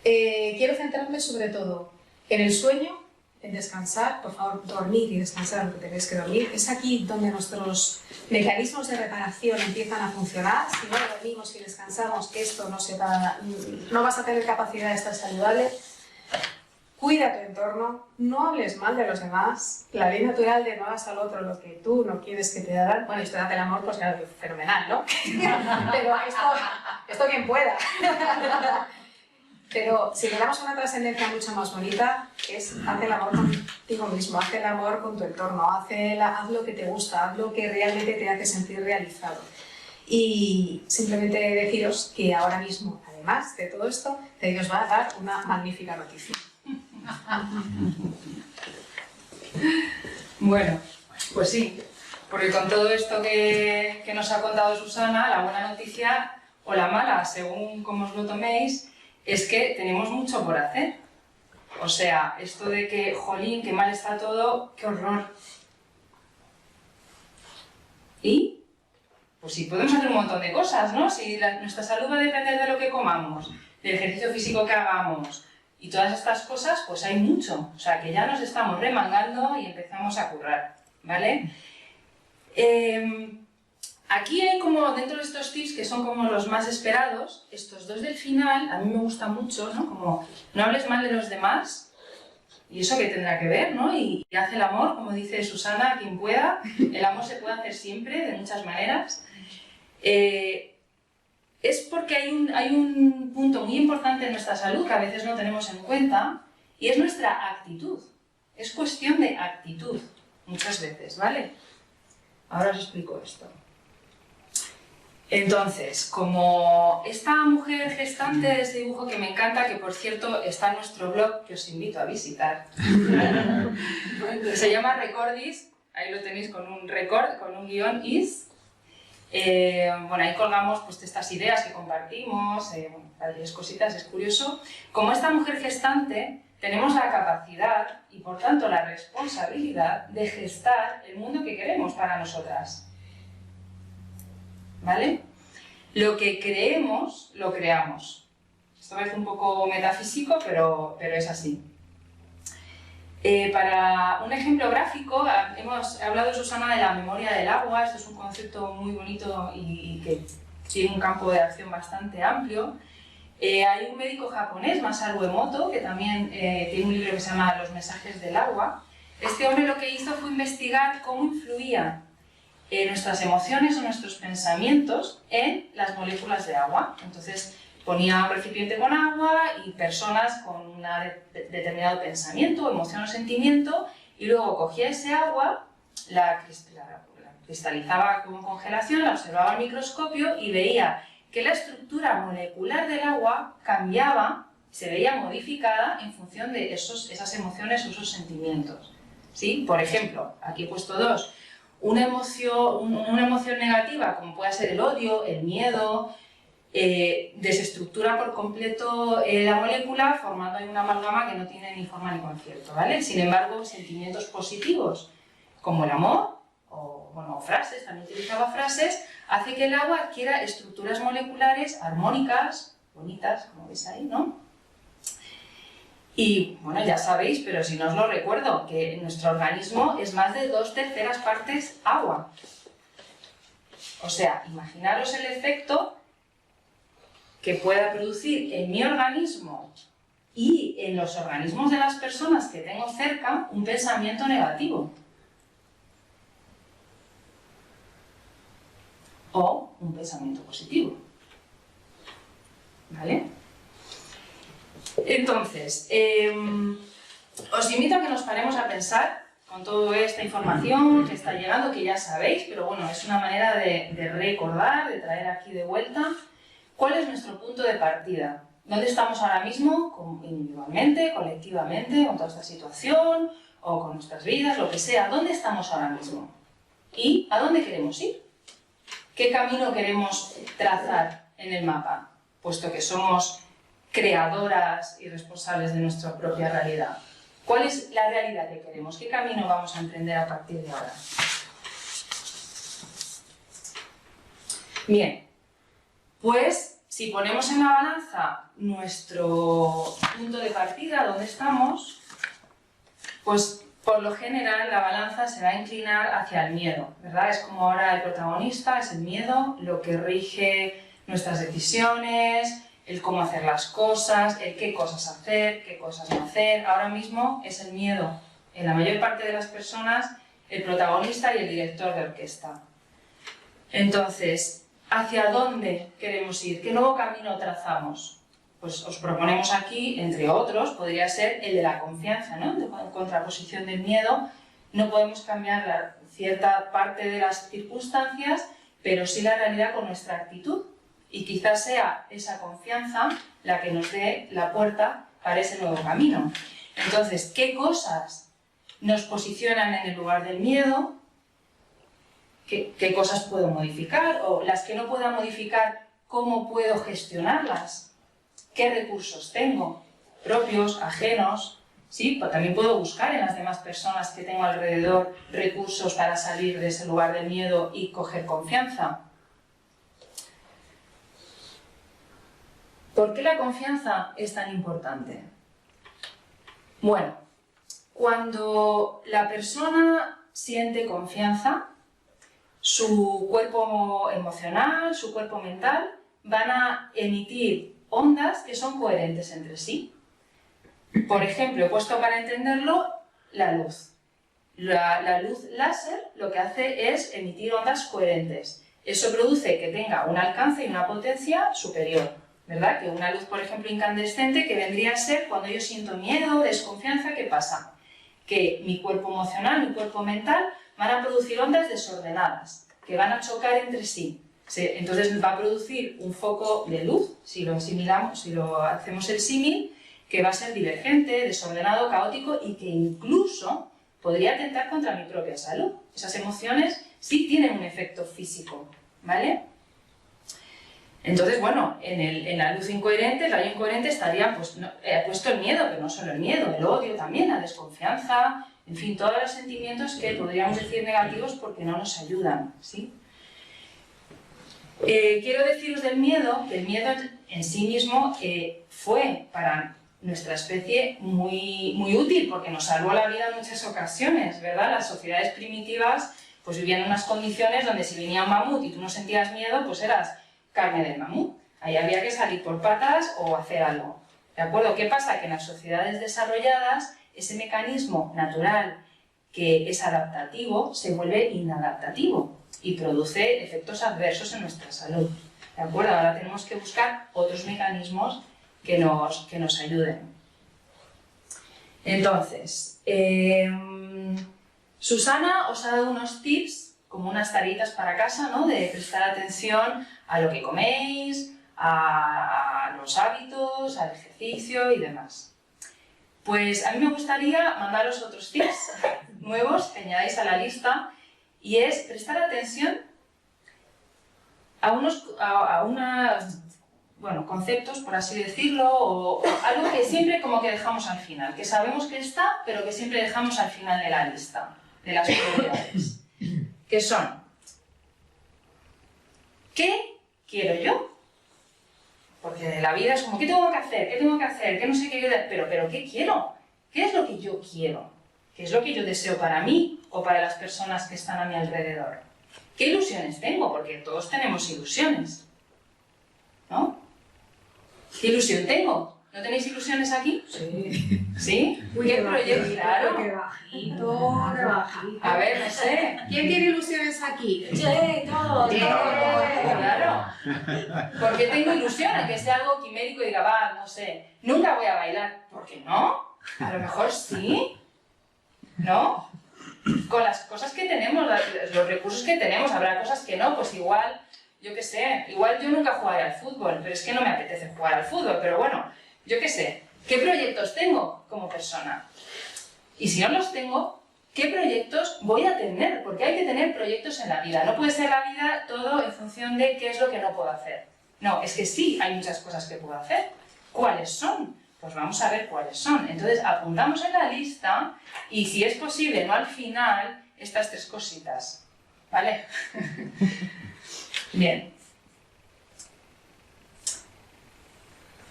Quiero centrarme sobre todo en el sueño, en descansar, por favor, dormir y descansar lo que tenéis que dormir. Es aquí donde nuestros mecanismos de reparación empiezan a funcionar. Si no dormimos y descansamos, esto no vas a tener capacidad de estar saludable. Cuida tu entorno, no hables mal de los demás. La ley natural de no hagas al otro lo que tú no quieres que te hagan. Bueno, esto de el amor, pues claro, fenomenal, ¿no? Pero esto quien pueda. Pero si le damos una trascendencia mucho más bonita, es haz el amor contigo mismo, haz el amor con tu entorno, haz lo que te gusta, haz lo que realmente te hace sentir realizado. Y simplemente deciros que ahora mismo, además de todo esto, te os va a dar una magnífica noticia. Bueno, pues sí, porque con todo esto que nos ha contado Susana, la buena noticia o la mala, según como os lo toméis, es que tenemos mucho por hacer. O sea, esto de que, jolín, qué mal está todo, qué horror. Y, pues sí, podemos hacer un montón de cosas, ¿no? Si nuestra salud va a depender de lo que comamos, del ejercicio físico que hagamos y todas estas cosas, pues hay mucho. O sea, que ya nos estamos remangando y empezamos a currar, ¿vale? Aquí hay como, dentro de estos tips que son como los más esperados, estos dos del final, a mí me gusta mucho, ¿no? Como, no hables mal de los demás, y eso que tendrá que ver, ¿no? Y haz el amor, como dice Susana, quien pueda, el amor se puede hacer siempre, de muchas maneras. Es porque hay un punto muy importante en nuestra salud que a veces no tenemos en cuenta, y es nuestra actitud. Es cuestión de actitud, muchas veces, ¿vale? Ahora os explico esto. Entonces, como esta mujer gestante de este dibujo que me encanta, que por cierto está en nuestro blog, que os invito a visitar, se llama Recordis, ahí lo tenéis con un record, con un guión is. Bueno, ahí colgamos pues, estas ideas que compartimos, varias cositas, es curioso. Como esta mujer gestante, tenemos la capacidad y por tanto la responsabilidad de gestar el mundo que queremos para nosotras. ¿Vale? Lo que creemos, lo creamos. Esto parece un poco metafísico, pero es así. Para un ejemplo gráfico, hemos hablado, Susana, de la memoria del agua. Esto es un concepto muy bonito y que tiene un campo de acción bastante amplio. Hay un médico japonés, Masaru Emoto, que también tiene un libro que se llama Los mensajes del agua. Este hombre lo que hizo fue investigar cómo influía nuestras emociones o nuestros pensamientos en las moléculas de agua. Entonces ponía un recipiente con agua y personas con un determinado pensamiento, emoción o sentimiento, y luego cogía ese agua, la cristalizaba con congelación, la observaba al microscopio y veía que la estructura molecular del agua cambiaba se veía modificada en función de esas emociones o esos sentimientos, ¿sí? Por ejemplo, aquí he puesto dos. Una emoción negativa, como puede ser el odio, el miedo, desestructura por completo la molécula, formando ahí una amalgama que no tiene ni forma ni concierto, ¿vale? Sin embargo, sentimientos positivos, como el amor, o bueno, frases, también utilizaba frases, hace que el agua adquiera estructuras moleculares armónicas, bonitas, como veis ahí, ¿no? Y, bueno, ya sabéis, pero si no os lo recuerdo, que nuestro organismo es más de 2/3 partes agua. O sea, imaginaros el efecto que pueda producir en mi organismo y en los organismos de las personas que tengo cerca un pensamiento negativo. O un pensamiento positivo. ¿Vale? Entonces, os invito a que nos paremos a pensar con toda esta información que está llegando, que ya sabéis, pero bueno, es una manera de recordar, de traer aquí de vuelta, cuál es nuestro punto de partida. ¿Dónde estamos ahora mismo, individualmente, colectivamente, con toda esta situación, o con nuestras vidas, lo que sea? ¿Dónde estamos ahora mismo? ¿Y a dónde queremos ir? ¿Qué camino queremos trazar en el mapa? Puesto que somos creadoras y responsables de nuestra propia realidad. ¿Cuál es la realidad que queremos? ¿Qué camino vamos a emprender a partir de ahora? Bien, pues si ponemos en la balanza nuestro punto de partida, donde estamos, pues por lo general la balanza se va a inclinar hacia el miedo, ¿verdad? Es como ahora el protagonista, es el miedo, lo que rige nuestras decisiones, el cómo hacer las cosas, el qué cosas hacer, qué cosas no hacer. Ahora mismo es el miedo, en la mayor parte de las personas, el protagonista y el director de orquesta. Entonces, ¿hacia dónde queremos ir? ¿Qué nuevo camino trazamos? Pues os proponemos aquí, entre otros, podría ser el de la confianza, ¿no? En contraposición del miedo. No podemos cambiar cierta parte de las circunstancias, pero sí la realidad con nuestra actitud. Y quizás sea esa confianza la que nos dé la puerta para ese nuevo camino. Entonces, ¿qué cosas nos posicionan en el lugar del miedo? ¿Qué cosas puedo modificar? O las que no pueda modificar, ¿cómo puedo gestionarlas? ¿Qué recursos tengo? ¿Propios, ajenos? ¿Sí? Pues también puedo buscar en las demás personas que tengo alrededor recursos para salir de ese lugar del miedo y coger confianza. ¿Por qué la confianza es tan importante? Bueno, cuando la persona siente confianza, su cuerpo emocional, su cuerpo mental, van a emitir ondas que son coherentes entre sí. Por ejemplo, he puesto para entenderlo la luz. La luz láser lo que hace es emitir ondas coherentes. Eso produce que tenga un alcance y una potencia superior. ¿Verdad? Que una luz, por ejemplo, incandescente, que vendría a ser cuando yo siento miedo, desconfianza, ¿qué pasa? Que mi cuerpo emocional, mi cuerpo mental van a producir ondas desordenadas, que van a chocar entre sí. Entonces va a producir un foco de luz, si lo asimilamos, si lo hacemos el símil, que va a ser divergente, desordenado, caótico y que incluso podría atentar contra mi propia salud. Esas emociones sí tienen un efecto físico, ¿vale? Entonces, bueno, en la luz incoherente, el rayo incoherente estaría puesto el miedo, pero no solo el miedo, el odio también, la desconfianza, en fin, todos los sentimientos que podríamos decir negativos porque no nos ayudan, ¿sí? Quiero deciros del miedo, que el miedo en sí mismo fue para nuestra especie muy útil porque nos salvó la vida en muchas ocasiones, ¿verdad? Las sociedades primitivas pues vivían en unas condiciones donde si venía un mamut y tú no sentías miedo, pues eras carne del mamut. Ahí había que salir por patas o hacer algo. ¿De acuerdo? ¿Qué pasa? Que en las sociedades desarrolladas ese mecanismo natural que es adaptativo se vuelve inadaptativo y produce efectos adversos en nuestra salud. ¿De acuerdo? Ahora tenemos que buscar otros mecanismos que nos ayuden. Entonces, Susana os ha dado unos tips, como unas tareitas para casa, ¿no? De prestar atención a lo que coméis, a los hábitos, al ejercicio y demás. Pues a mí me gustaría mandaros otros tips nuevos que añadáis a la lista, y es prestar atención a unos conceptos, por así decirlo, o algo que siempre como que dejamos al final, que sabemos que está, pero que siempre dejamos al final de la lista, de las prioridades, que son: ¿qué quiero yo? Porque la vida es como, ¿qué tengo que hacer? ¿Qué tengo que hacer? ¿Qué no sé qué? Pero ¿qué quiero? ¿Qué es lo que yo quiero? ¿Qué es lo que yo deseo para mí o para las personas que están a mi alrededor? ¿Qué ilusiones tengo? Porque todos tenemos ilusiones, ¿no? ¿Qué ilusión tengo? ¿No tenéis ilusiones aquí? Sí. ¿Sí? Uy, ¿Qué qué proyecto? bajito, Claro. qué bajito, qué bajito. A ver, no sé. ¿Quién tiene ilusiones aquí? Sí, todos. Claro. ¿Por qué tengo ilusión a que sea algo quimérico y diga, va, no sé, nunca voy a bailar? ¿Por qué no? A lo mejor sí, ¿no? Con las cosas que tenemos, los recursos que tenemos, habrá cosas que no, pues igual, yo qué sé, igual yo nunca jugaré al fútbol, pero es que no me apetece jugar al fútbol, pero bueno, yo qué sé, ¿qué proyectos tengo como persona? Y si no los tengo, ¿qué proyectos voy a tener? Porque hay que tener proyectos en la vida. No puede ser la vida todo en función de qué es lo que no puedo hacer. No, es que sí, hay muchas cosas que puedo hacer. ¿Cuáles son? Pues vamos a ver cuáles son. Entonces, apuntamos en la lista y, si es posible, no al final, estas 3 cositas. ¿Vale? Bien.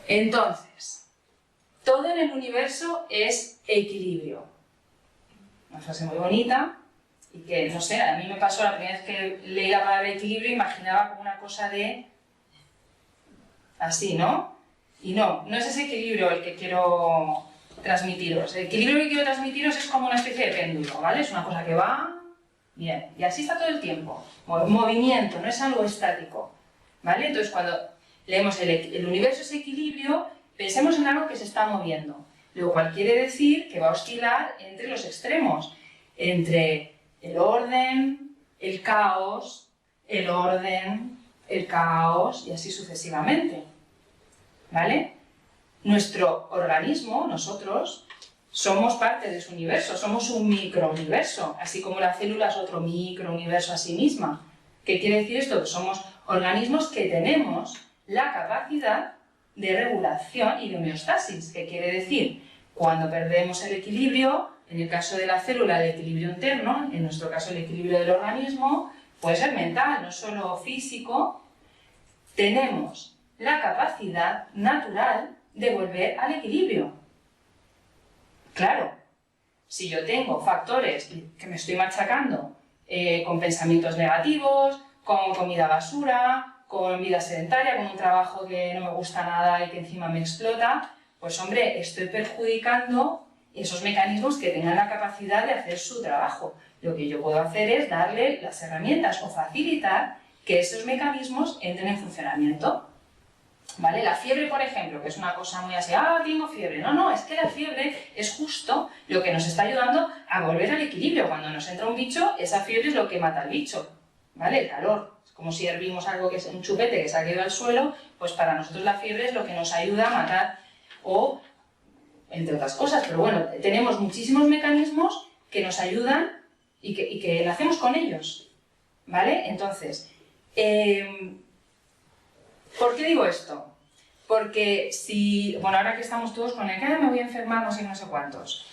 Entonces, todo en el universo es equilibrio. Una frase muy bonita y que, no sé, a mí me pasó la primera vez que leí la palabra equilibrio, imaginaba como una cosa de así, ¿no? Y no es ese equilibrio el que quiero transmitiros. El equilibrio que quiero transmitiros es como una especie de péndulo, ¿vale? Es una cosa que va bien, y así está todo el tiempo. Movimiento, no es algo estático, ¿vale? Entonces, cuando leemos el universo es equilibrio, pensemos en algo que se está moviendo, lo cual quiere decir que va a oscilar entre los extremos, entre el orden, el caos, el orden, el caos, y así sucesivamente. ¿Vale? Nuestro organismo, nosotros, somos parte de su universo, somos un microuniverso, así como la célula es otro microuniverso a sí misma. ¿Qué quiere decir esto? Que somos organismos que tenemos la capacidad de regulación y de homeostasis. ¿Qué quiere decir? Cuando perdemos el equilibrio, en el caso de la célula el equilibrio interno, en nuestro caso el equilibrio del organismo, puede ser mental, no solo físico, tenemos la capacidad natural de volver al equilibrio. Claro, si yo tengo factores que me estoy machacando con pensamientos negativos, con comida basura, con vida sedentaria, con un trabajo que no me gusta nada y que encima me explota, pues hombre, estoy perjudicando esos mecanismos que tengan la capacidad de hacer su trabajo. Lo que yo puedo hacer es darle las herramientas o facilitar que esos mecanismos entren en funcionamiento. ¿Vale? La fiebre, por ejemplo, que es una cosa muy así, tengo fiebre. No, es que la fiebre es justo lo que nos está ayudando a volver al equilibrio. Cuando nos entra un bicho, esa fiebre es lo que mata al bicho, ¿vale? El calor. Es como si hervimos algo que es un chupete que se ha quedado al suelo, pues para nosotros la fiebre es lo que nos ayuda a matar, o entre otras cosas. Pero bueno, tenemos muchísimos mecanismos que nos ayudan y que nacemos con ellos, ¿vale? Entonces, ¿por qué digo esto? Porque si, bueno, ahora que estamos todos con el que me voy a enfermar, no sé cuántos,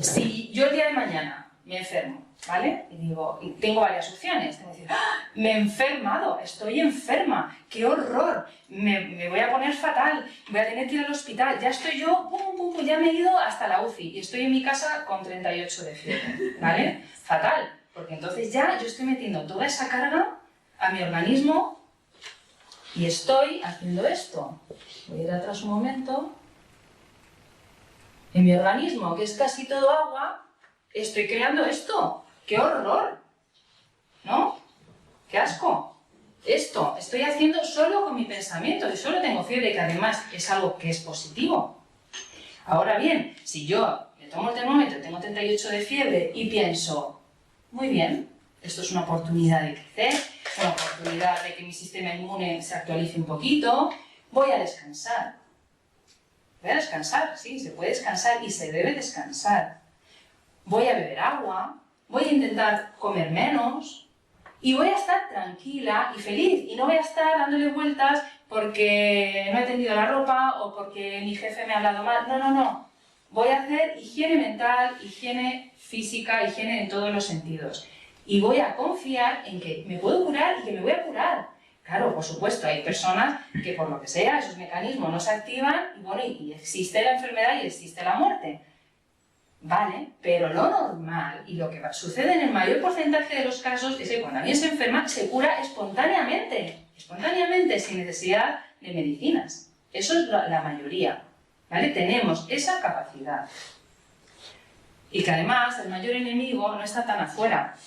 si yo el día de mañana me enfermo, ¿vale? Y tengo varias opciones, tengo que decir, me he enfermado, estoy enferma, qué horror, me voy a poner fatal, voy a tener que ir al hospital, ya estoy yo, ya me he ido hasta la UCI y estoy en mi casa con 38 de fiebre, ¿vale? Fatal, porque entonces ya yo estoy metiendo toda esa carga a mi organismo y estoy haciendo esto. Voy a ir atrás un momento. En mi organismo, que es casi todo agua, estoy creando esto. ¡Qué horror! ¿No? ¡Qué asco! Esto estoy haciendo solo con mi pensamiento y solo tengo fiebre, que además es algo que es positivo. Ahora bien, si yo me tomo el termómetro, tengo 38 de fiebre y pienso, muy bien, esto es una oportunidad de crecer, una oportunidad de que mi sistema inmune se actualice un poquito. Voy a descansar. Voy a descansar, sí, se puede descansar y se debe descansar. Voy a beber agua, voy a intentar comer menos y voy a estar tranquila y feliz. Y no voy a estar dándole vueltas porque no he tendido la ropa o porque mi jefe me ha hablado mal. No, no, no. Voy a hacer higiene mental, higiene física, higiene en todos los sentidos. Y voy a confiar en que me puedo curar y que me voy a curar. Claro, por supuesto, hay personas que por lo que sea esos mecanismos no se activan y bueno, y existe la enfermedad y existe la muerte. Vale, pero lo normal y lo que sucede en el mayor porcentaje de los casos es que cuando alguien se enferma se cura espontáneamente, sin necesidad de medicinas. Eso es la mayoría, ¿vale? Tenemos esa capacidad. Y que además el mayor enemigo no está tan afuera.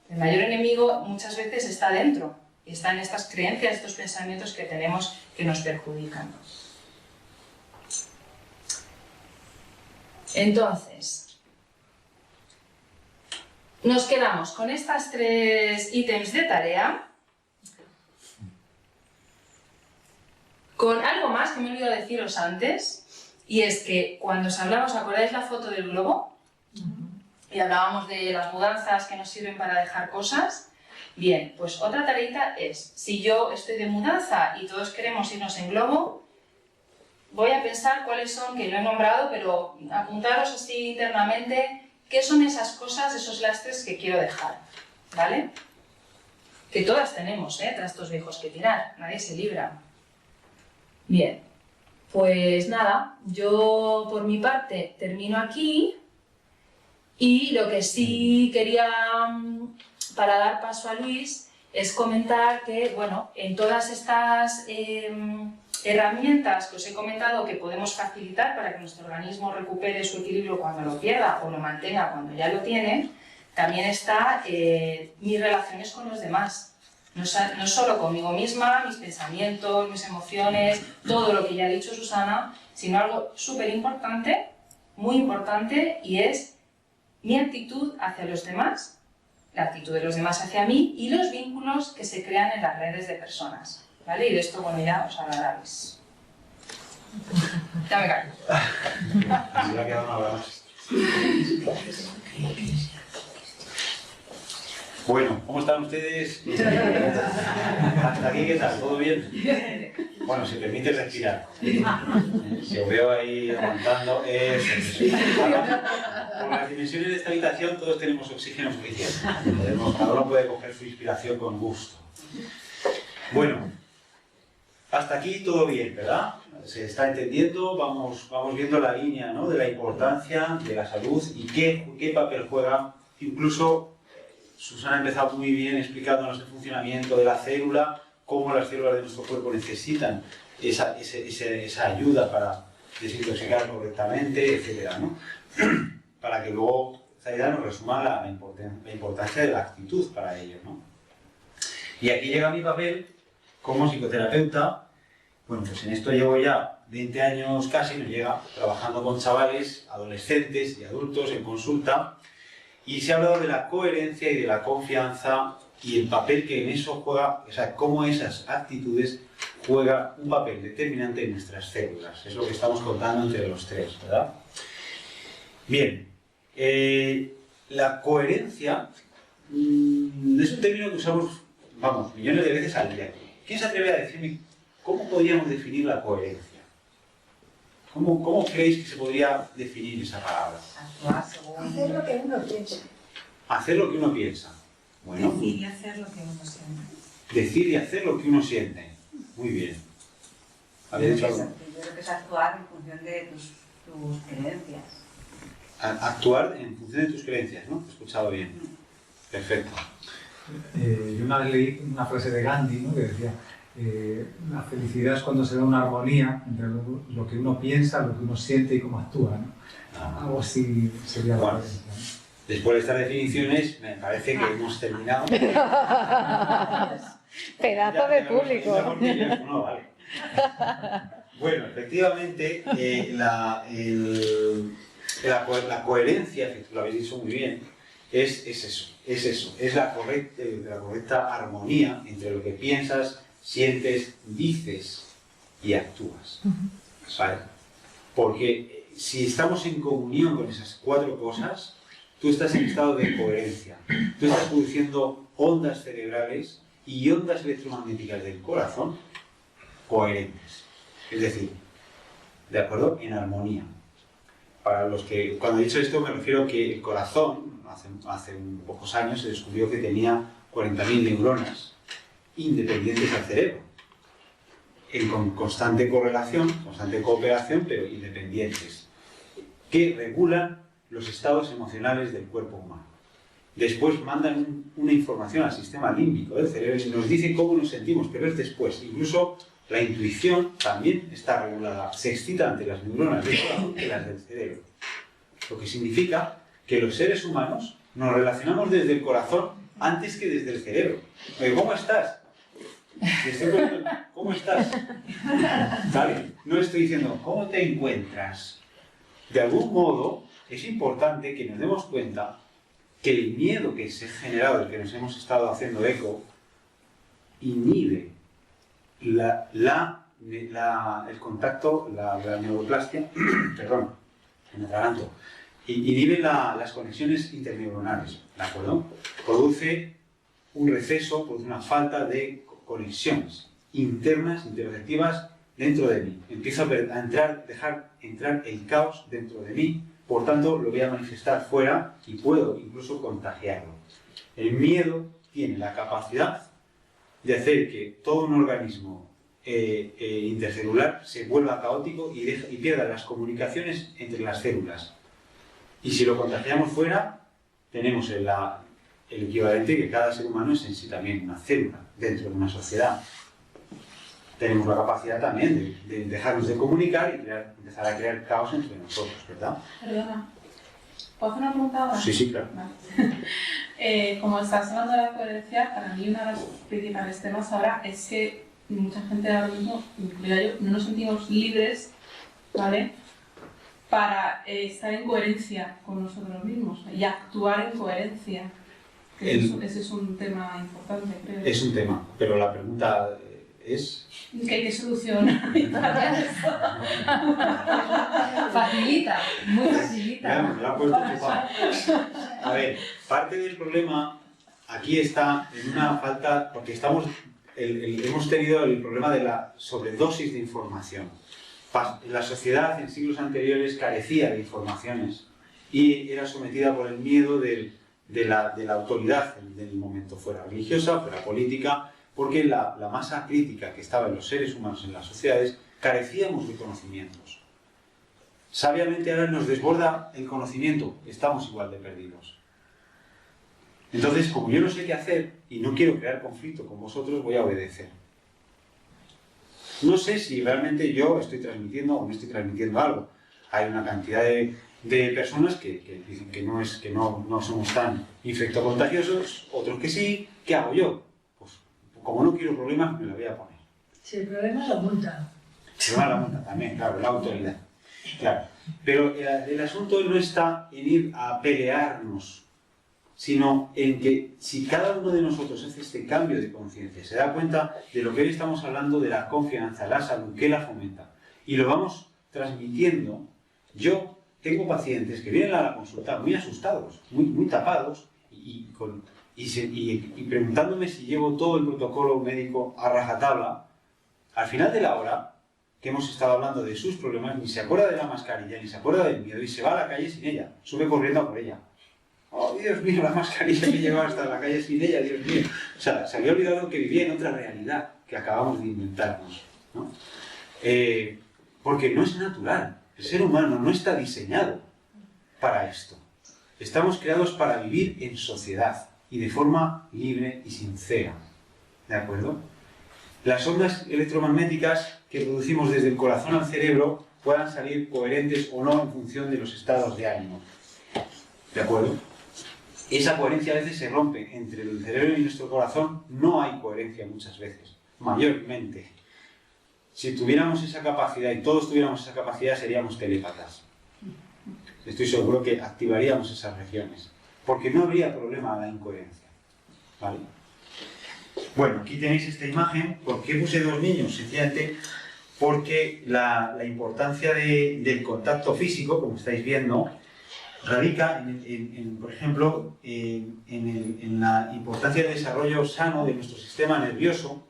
El mayor enemigo muchas veces está dentro. Y está en estas creencias, estos pensamientos que tenemos que nos perjudican. Entonces, nos quedamos con estas 3 ítems de tarea. Con algo más que me he olvidado deciros antes, y es que cuando os hablamos, ¿acordáis la foto del globo? Y hablábamos de las mudanzas que nos sirven para dejar cosas. Bien, pues otra tareita es, si yo estoy de mudanza y todos queremos irnos en globo, voy a pensar cuáles son, que lo he nombrado, pero apuntaros así internamente, qué son esas cosas, esos lastres que quiero dejar, ¿vale? Que todas tenemos, trastos viejos que tirar, nadie se libra. Bien, pues nada, yo por mi parte termino aquí y lo que sí quería, para dar paso a Luis, es comentar que, bueno, en todas estas herramientas que os he comentado que podemos facilitar para que nuestro organismo recupere su equilibrio cuando lo pierda o lo mantenga cuando ya lo tiene, también está mis relaciones con los demás. No solo conmigo misma, mis pensamientos, mis emociones, todo lo que ya ha dicho Susana, sino algo súper importante, muy importante, y es mi actitud hacia los demás, la actitud de los demás hacia mí y los vínculos que se crean en las redes de personas. ¿Vale? Y de esto, bueno, ya os hablaréis. Ya me callo. Me ha quedado una hora más. Bueno, ¿cómo están ustedes? ¿Hasta aquí qué tal? ¿Todo bien? Bueno, si permite respirar. Si os veo ahí aguantando, por las dimensiones de esta habitación todos tenemos oxígeno suficiente. Cada uno puede coger su inspiración con gusto. Bueno, hasta aquí todo bien, ¿verdad? Se está entendiendo, vamos viendo la línea, ¿no?, de la importancia de la salud y qué papel juega. Incluso Susana ha empezado muy bien explicándonos el funcionamiento de la célula, cómo las células de nuestro cuerpo necesitan esa ayuda para desintoxicar correctamente, etc., ¿no? Para que luego Zaida nos resuma la importancia de la actitud para ello, ¿no? Y aquí llega mi papel como psicoterapeuta. Bueno, pues en esto llevo ya 20 años casi, nos llega trabajando con chavales, adolescentes y adultos en consulta, y se ha hablado de la coherencia y de la confianza y el papel que en eso juega, o sea, cómo esas actitudes juegan un papel determinante en nuestras células. Es lo que estamos contando entre los tres, ¿verdad? Bien, la coherencia es un término que usamos, vamos, millones de veces al día. ¿Quién se atreve a decirme cómo podríamos definir la coherencia? ¿Cómo creéis que se podría definir esa palabra? Hacer lo que uno piensa. Hacer lo que uno piensa. Bueno, decir y hacer lo que uno siente. Decir y hacer lo que uno siente. Muy bien. ¿Había dicho algo? Yo creo que es actuar en función de tus creencias. Actuar en función de tus creencias, ¿no? He escuchado bien. Perfecto. Yo una vez leí una frase de Gandhi, ¿no?, que decía: la felicidad es cuando se da una armonía entre lo que uno piensa, lo que uno siente y cómo actúa, ¿no? Algo así sería la coherencia, ¿no? Después de estas definiciones, me parece que hemos terminado. Pedazo de público. No, vale. Bueno, efectivamente, la coherencia, que lo habéis dicho muy bien, es eso, es la correcta armonía entre lo que piensas, sientes, dices y actúas. ¿Vale? Porque si estamos en comunión con esas 4 cosas, tú estás en estado de coherencia. Tú estás produciendo ondas cerebrales y ondas electromagnéticas del corazón coherentes. Es decir, ¿de acuerdo? En armonía. Para los que, cuando he dicho esto, me refiero que el corazón, hace pocos años, se descubrió que tenía 40.000 neuronas independientes al cerebro, en constante correlación, constante cooperación, pero independientes, que regulan los estados emocionales del cuerpo humano. Después mandan una información al sistema límbico del cerebro y nos dicen cómo nos sentimos, pero es después. Incluso la intuición también está regulada, se excita ante las neuronas del corazón que las del cerebro. Lo que significa que los seres humanos nos relacionamos desde el corazón antes que desde el cerebro. Oye, ¿cómo estás? ¿Cómo estás? ¿Vale? No estoy diciendo, ¿cómo te encuentras? De algún modo, es importante que nos demos cuenta que el miedo que se ha generado, del que nos hemos estado haciendo eco, inhibe el contacto, la neuroplastia, perdón, me atraganto, inhibe las conexiones interneuronales, ¿de acuerdo? Produce un receso, produce una falta de conexiones internas, interactivas dentro de mí. Empiezo a dejar entrar el caos dentro de mí, por tanto lo voy a manifestar fuera y puedo incluso contagiarlo. El miedo tiene la capacidad de hacer que todo un organismo intercelular se vuelva caótico y pierda las comunicaciones entre las células. Y si lo contagiamos fuera, tenemos el equivalente que cada ser humano es en sí también una célula dentro de una sociedad. Tenemos la capacidad también de dejarnos de comunicar y empezar a crear caos entre nosotros, ¿verdad? Perdona, ¿puedo hacer una pregunta ahora? Sí, claro. Vale. Como estás hablando de la coherencia, para mí uno de los principales temas ahora es que mucha gente ahora mismo, incluida yo, no nos sentimos libres, ¿vale?, para estar en coherencia con nosotros mismos y actuar en coherencia. Ese es un tema importante, creo. Es un tema, pero la pregunta es... ¿Qué hay que solucionar? Facilita, muy facilita. Me la ha puesto chupado. A ver, parte del problema aquí está en una falta, porque hemos tenido el problema de la sobredosis de información. La sociedad en siglos anteriores carecía de informaciones y era sometida por el miedo de la autoridad del momento, fuera religiosa, fuera política, porque la masa crítica que estaba en los seres humanos, en las sociedades, carecíamos de conocimientos. Sabiamente ahora nos desborda el conocimiento, estamos igual de perdidos. Entonces, como yo no sé qué hacer y no quiero crear conflicto con vosotros, voy a obedecer. No sé si realmente yo estoy transmitiendo o no estoy transmitiendo algo. Hay una cantidad de personas que dicen que no somos tan infectocontagiosos, otros que sí. ¿Qué hago yo? Pues como no quiero problemas, me lo voy a poner. Si el problema es la multa. Se va la multa también, claro, la autoridad. Claro. Pero el asunto no está en ir a pelearnos, sino en que si cada uno de nosotros hace este cambio de conciencia, se da cuenta de lo que hoy estamos hablando, de la confianza, la salud, que la fomenta, y lo vamos transmitiendo. Yo tengo pacientes que vienen a la consulta muy asustados, muy tapados, y preguntándome si llevo todo el protocolo médico a rajatabla. Al final de la hora, que hemos estado hablando de sus problemas, ni se acuerda de la mascarilla, ni se acuerda del miedo, y se va a la calle sin ella, sube corriendo a por ella. Oh, Dios mío, la mascarilla que llevaba hasta la calle sin ella, Dios mío. O sea, se había olvidado que vivía en otra realidad que acabamos de inventarnos, ¿no? Porque no es natural. El ser humano no está diseñado para esto. Estamos creados para vivir en sociedad y de forma libre y sincera. ¿De acuerdo? Las ondas electromagnéticas que producimos desde el corazón al cerebro puedan salir coherentes o no en función de los estados de ánimo. ¿De acuerdo? Esa coherencia a veces se rompe entre el cerebro y nuestro corazón. No hay coherencia muchas veces, mayormente. Si tuviéramos esa capacidad y todos tuviéramos esa capacidad, seríamos telépatas. Estoy seguro que activaríamos esas regiones. porque no habría problema a la incoherencia. ¿Vale? Bueno, aquí tenéis esta imagen. ¿Por qué puse dos niños? Sencillamente porque la importancia del contacto físico, como estáis viendo, radica, por ejemplo, en la importancia del desarrollo sano de nuestro sistema nervioso.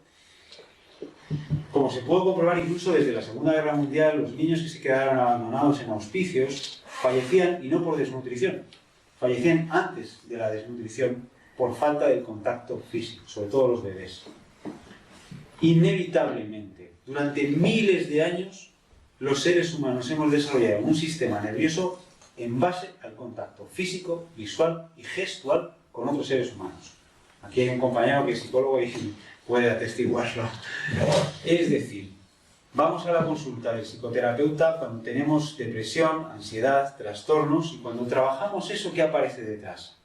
Como se puede comprobar incluso desde la Segunda Guerra Mundial, los niños que se quedaron abandonados en hospicios fallecían, y no por desnutrición, fallecían antes de la desnutrición por falta de contacto físico, sobre todo los bebés. Inevitablemente, durante miles de años, los seres humanos hemos desarrollado un sistema nervioso en base al contacto físico, visual y gestual con otros seres humanos. Aquí hay un compañero que es psicólogo y puede atestiguarlo. Es decir, vamos a la consulta del psicoterapeuta cuando tenemos depresión, ansiedad, trastornos, y cuando trabajamos eso, ¿qué aparece detrás?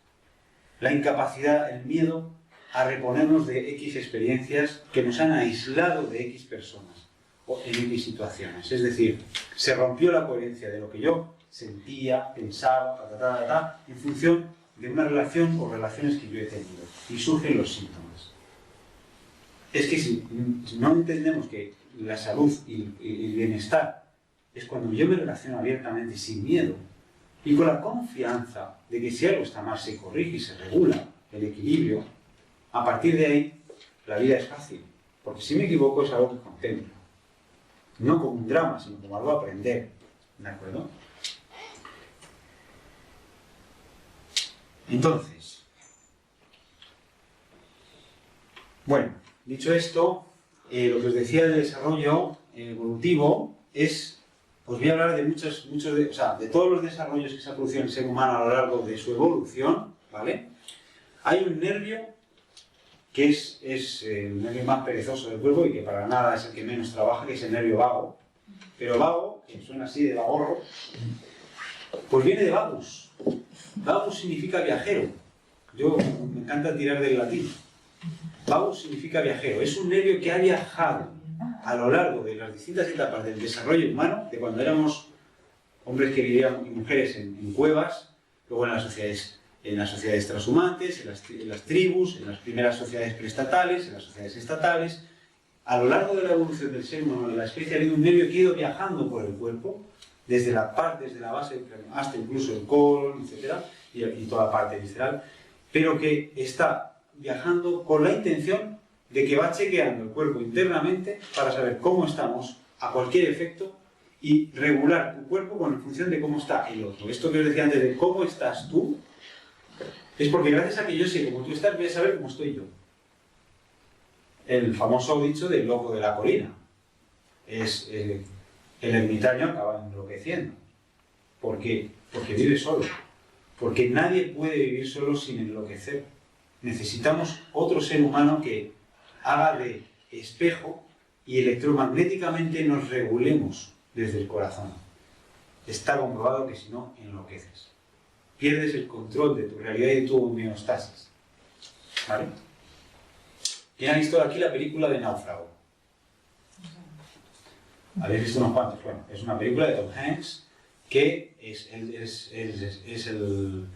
La incapacidad, el miedo a reponernos de X experiencias que nos han aislado de X personas o en X situaciones. Es decir, se rompió la coherencia de lo que yo sentía, pensaba, en función de una relación o relaciones que yo he tenido. Y surgen los síntomas. Es que si no entendemos que la salud y el bienestar es cuando yo me relaciono abiertamente, sin miedo, y con la confianza de que si algo está mal se corrige y se regula el equilibrio, a partir de ahí la vida es fácil. Porque si me equivoco es algo que contemplo. No como un drama, sino como algo a aprender. ¿De acuerdo? Entonces, bueno, dicho esto, lo que os decía del desarrollo evolutivo es, os voy a hablar de de todos los desarrollos que se ha producido en el ser humano a lo largo de su evolución, ¿vale? Hay un nervio que es el nervio más perezoso del cuerpo y que para nada es el que menos trabaja, que es el nervio vago. Pero vago, que suena así de vagorro, pues viene de vagus. Vagus significa viajero. Yo me encanta tirar del latín. Vagus significa viajero. Es un nervio que ha viajado a lo largo de las distintas etapas del desarrollo humano, de cuando éramos hombres que vivían y mujeres en cuevas, luego en las sociedades transhumantes, en las tribus, en las primeras sociedades preestatales, en las sociedades estatales. A lo largo de la evolución del ser humano, de la especie, ha habido un nervio que ha ido viajando por el cuerpo, desde la base hasta incluso el colon, etc., y toda la parte visceral, pero que está viajando con la intención de que va chequeando el cuerpo internamente para saber cómo estamos a cualquier efecto y regular tu cuerpo en función de cómo está el otro. Esto que os decía antes de cómo estás tú, es porque gracias a que yo sé cómo tú estás, voy a saber cómo estoy yo. El famoso dicho del loco de la colina. Es el ermitaño acaba enloqueciendo. ¿Por qué? Porque vive solo. Porque nadie puede vivir solo sin enloquecer. Necesitamos otro ser humano que haga de espejo y electromagnéticamente nos regulemos desde el corazón. Está comprobado que si no, enloqueces. Pierdes el control de tu realidad y de tu homeostasis. ¿Vale? ¿Quién ha visto aquí la película de Náufrago? ¿Habéis visto unos cuantos? Bueno, es una película de Tom Hanks que es el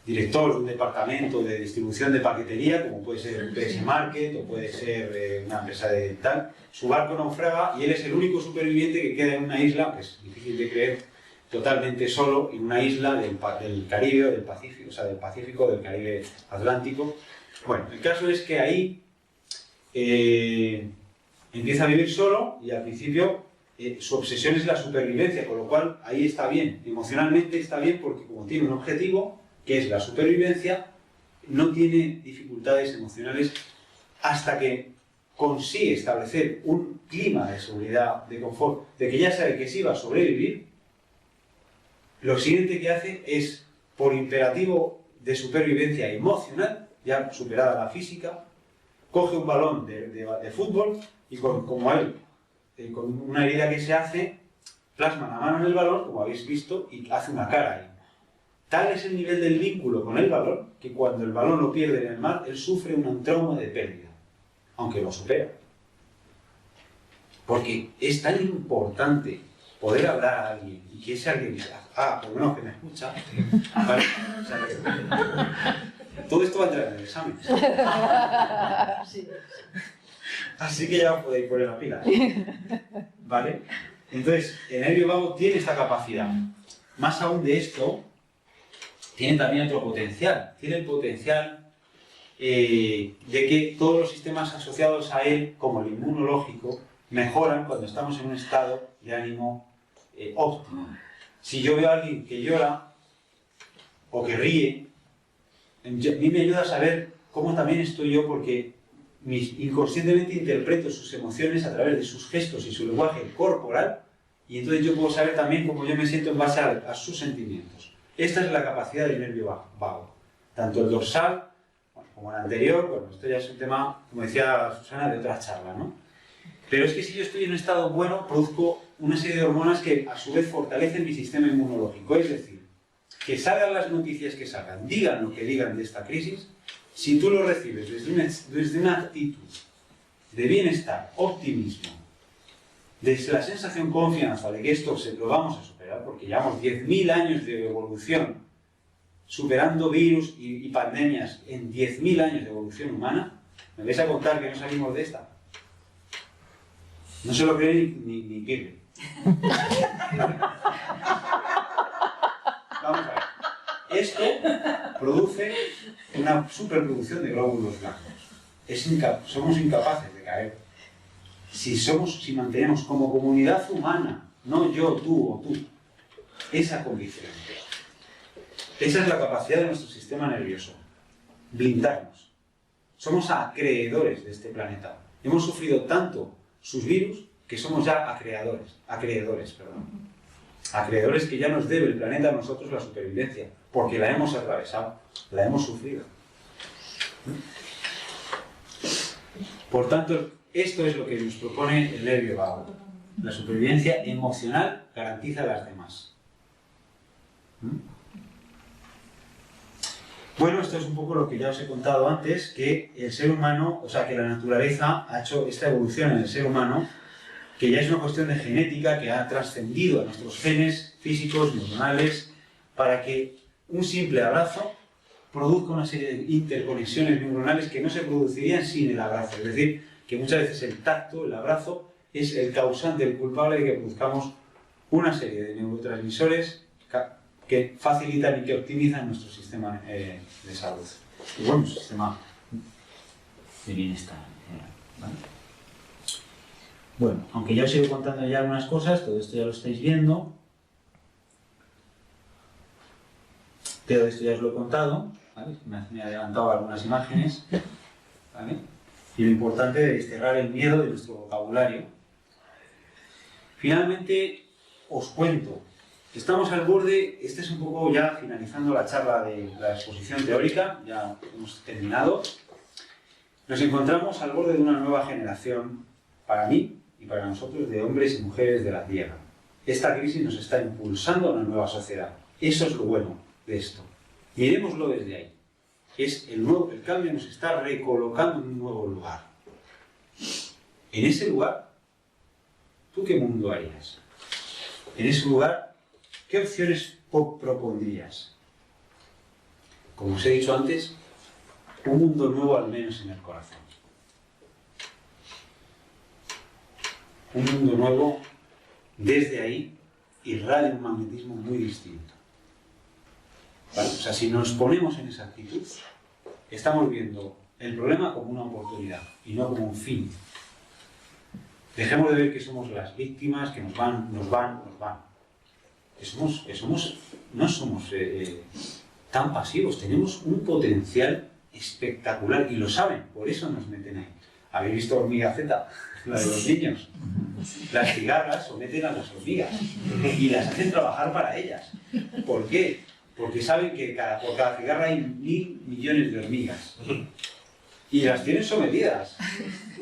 director de un departamento de distribución de paquetería, como puede ser PS Market o puede ser una empresa de tal. Su barco naufraga y él es el único superviviente que queda en una isla, que es difícil de creer, totalmente solo, en una isla del Caribe o del Pacífico, o sea, del Pacífico, del Caribe Atlántico. Bueno, el caso es que ahí empieza a vivir solo y al principio su obsesión es la supervivencia, con lo cual ahí está bien, emocionalmente está bien porque como tiene un objetivo, que es la supervivencia, no tiene dificultades emocionales hasta que consigue establecer un clima de seguridad, de confort, de que ya sabe que sí va a sobrevivir. Lo siguiente que hace es, por imperativo de supervivencia emocional, ya superada la física, coge un balón de fútbol y como él, con una herida que se hace, plasma la mano en el balón, como habéis visto, y hace una cara ahí. Tal es el nivel del vínculo con el balón, que cuando el balón lo pierde en el mar, él sufre un trauma de pérdida, aunque lo supera. Porque es tan importante poder hablar a alguien y que ese alguien diga, por lo menos que me escucha, ¿vale? O Todo esto va a entrar en el examen. Así que ya os podéis poner la pila. ¿Vale? Entonces, el nervio vago tiene esta capacidad. Más aún de esto, tiene también otro potencial. Tiene el potencial de que todos los sistemas asociados a él, como el inmunológico, mejoran cuando estamos en un estado de ánimo óptimo. Si yo veo a alguien que llora o que ríe, a mí me ayuda a saber cómo también estoy yo, porque inconscientemente interpreto sus emociones a través de sus gestos y su lenguaje corporal, y entonces yo puedo saber también cómo yo me siento en base a sus sentimientos. Esta es la capacidad del nervio vago. Tanto el dorsal como el anterior, bueno, esto ya es un tema, como decía Susana, de otra charla, ¿no? Pero es que si yo estoy en un estado bueno, produzco una serie de hormonas que a su vez fortalecen mi sistema inmunológico. Es decir, que salgan las noticias que salgan, digan lo que digan de esta crisis, si tú lo recibes desde una actitud de bienestar, optimismo, desde la sensación confianza de que esto lo vamos a superar, porque llevamos 10.000 años de evolución, superando virus y pandemias en 10.000 años de evolución humana, ¿me vais a contar que no salimos de esta? No se lo cree ni Kirby. Vamos a ver. Esto produce una superproducción de glóbulos blancos. Somos incapaces de caer. Si mantenemos como comunidad humana, no yo, tú o tú, esa condición. Esa es la capacidad de nuestro sistema nervioso. Blindarnos. Somos acreedores de este planeta. Hemos sufrido tanto sus virus que somos ya acreedores, acreedores que ya nos debe el planeta a nosotros la supervivencia, porque la hemos atravesado, la hemos sufrido. Por tanto, esto es lo que nos propone el nervio vago. La supervivencia emocional garantiza a las demás. Bueno, esto es un poco lo que ya os he contado antes, que el ser humano, o sea, que la naturaleza ha hecho esta evolución en el ser humano, que ya es una cuestión de genética que ha trascendido a nuestros genes físicos, neuronales, para que un simple abrazo produzca una serie de interconexiones neuronales que no se producirían sin el abrazo. Es decir, que muchas veces el tacto, el abrazo, es el causante, el culpable de que produzcamos una serie de neurotransmisores que facilitan y que optimizan nuestro sistema de salud. Y bueno, sistema de bienestar. ¿Vale? Bueno, aunque ya os he ido contando ya algunas cosas, todo esto ya lo estáis viendo. Todo esto ya os lo he contado, ¿vale? Me he adelantado algunas imágenes, ¿vale? Y lo importante es desterrar el miedo de nuestro vocabulario. Finalmente, os cuento. Estamos al borde, este es un poco ya finalizando la charla de la exposición teórica, ya hemos terminado. Nos encontramos al borde de una nueva generación, para mí y para nosotros, de hombres y mujeres de la Tierra. Esta crisis nos está impulsando a una nueva sociedad. Eso es lo bueno de esto. Mirémoslo desde ahí. El cambio nos está recolocando en un nuevo lugar. En ese lugar, ¿tú qué mundo harías? En ese lugar, ¿qué opciones propondrías? Como os he dicho antes, un mundo nuevo al menos en el corazón. Un mundo nuevo, desde ahí, irradia un magnetismo muy distinto. ¿Vale? O sea, si nos ponemos en esa actitud, estamos viendo el problema como una oportunidad y no como un fin. Dejemos de ver que somos las víctimas, que nos van. No somos tan pasivos, tenemos un potencial espectacular y lo saben, por eso nos meten ahí. ¿Habéis visto Hormiga Z? La de los niños. Las cigarras someten a las hormigas y las hacen trabajar para ellas. ¿Por qué? Porque saben que por cada cigarra hay 1.000 millones de hormigas. Y las tienen sometidas.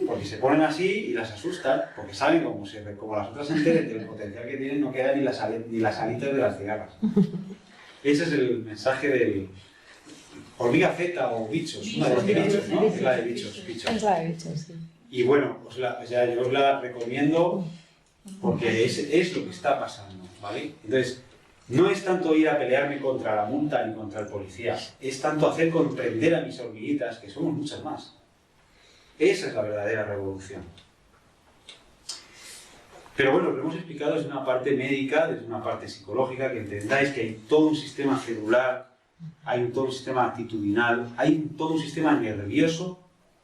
Porque se ponen así y las asustan, porque saben como las otras se enteren del potencial que tienen, no quedan ni las alitas de las cigarras. Ese es el mensaje del Hormiga Z o Bichos, una de los bichos, ¿no? Es la de Bichos. Es la de Bichos, sí. Y bueno, yo os la recomiendo porque es lo que está pasando, ¿vale? Entonces, No es tanto ir a pelearme contra la multa ni contra el policía, es tanto hacer comprender a mis hormiguitas que somos muchas más. Esa es la verdadera revolución. Pero bueno, lo hemos explicado desde una parte médica, desde una parte psicológica, que entendáis que hay todo un sistema celular, hay todo un sistema actitudinal, hay todo un sistema nervioso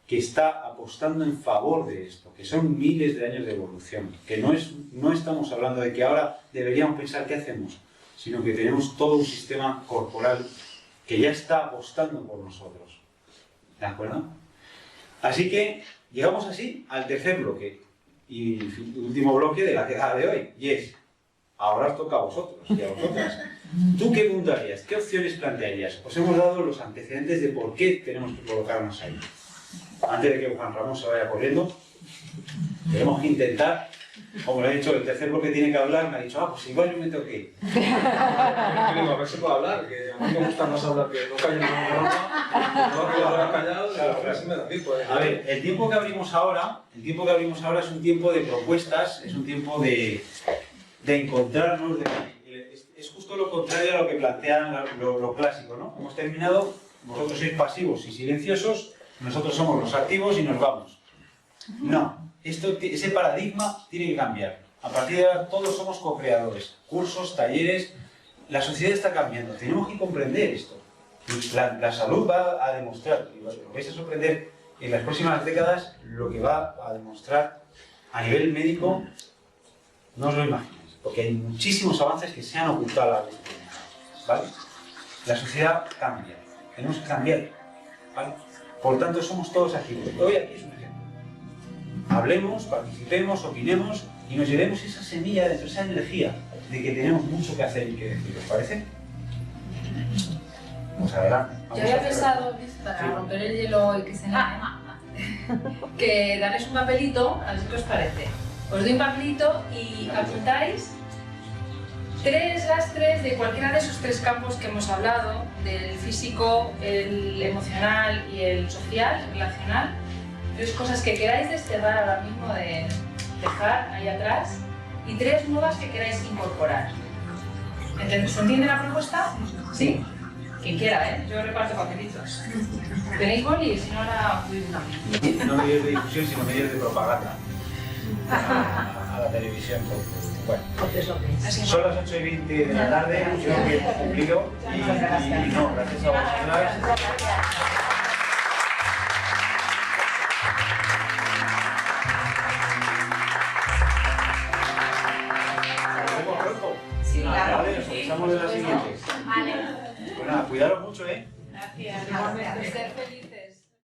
que está apostando en favor de esto, que son miles de años de evolución, que no estamos hablando de que ahora deberíamos pensar qué hacemos, sino que tenemos todo un sistema corporal que ya está apostando por nosotros. ¿De acuerdo? Así que llegamos así al tercer bloque y último bloque de la quedada de hoy, y es, ahora os toca a vosotros y a vosotras. ¿Tú qué mundo harías? ¿Qué opciones plantearías? Os hemos dado los antecedentes de por qué tenemos que colocarnos ahí. Antes de que Juan Ramón se vaya corriendo, tenemos que intentar, como le he dicho, el tercer bloque tiene que hablar, me ha dicho, pues igual yo me tengo que ir. A ver si puedo hablar, que a mí me gusta más hablar que no callen en la broma, no quiero hablar callado, claro, pero sí me da tiempo. A ver, el tiempo que abrimos ahora es un tiempo de propuestas, es un tiempo de encontrarnos, es justo lo contrario a lo que plantean lo clásico, ¿no? Hemos terminado, vosotros sois pasivos y silenciosos, nosotros somos los activos y nos vamos. No, ese paradigma tiene que cambiar. A partir de ahora todos somos co-creadores, cursos, talleres, la sociedad está cambiando, tenemos que comprender esto. La salud va a demostrar, y lo vais a sorprender en las próximas décadas, lo que va a demostrar a nivel médico, no os lo imagináis, porque hay muchísimos avances que se han ocultado a la vista, ¿vale? La sociedad cambia, tenemos que cambiar, ¿vale? Por tanto, somos todos activos. Hoy aquí es un ejemplo. Hablemos, participemos, opinemos y nos llevemos esa semilla dentro, esa energía de que tenemos mucho que hacer y que decir. ¿Os parece? Pues adelante. Yo había pensado, para romper el hielo y que se nade, que darles un papelito, a ver qué os parece. Os doy un papelito y apuntáis las tres de cualquiera de esos tres campos que hemos hablado, del físico, el emocional y el social, el relacional. Tres cosas que queráis desterrar ahora mismo, de dejar ahí atrás, y tres nuevas que queráis incorporar. ¿Se entiende la propuesta? ¿Sí? Quien quiera, ¿eh? Yo reparto papelitos. ¿Tenéis boli? Si no, ahora... No medios de difusión, sino medios de propaganda. A la televisión. Bueno, son las 8:20 de la tarde, yo creo que hemos cumplido y no, gracias a vosotras. Nos vemos pronto. Sí, claro. Vale, nos avisamos de las siguientes. Vale. Pues nada, cuidaros mucho, ¿eh? Gracias. Ser felices.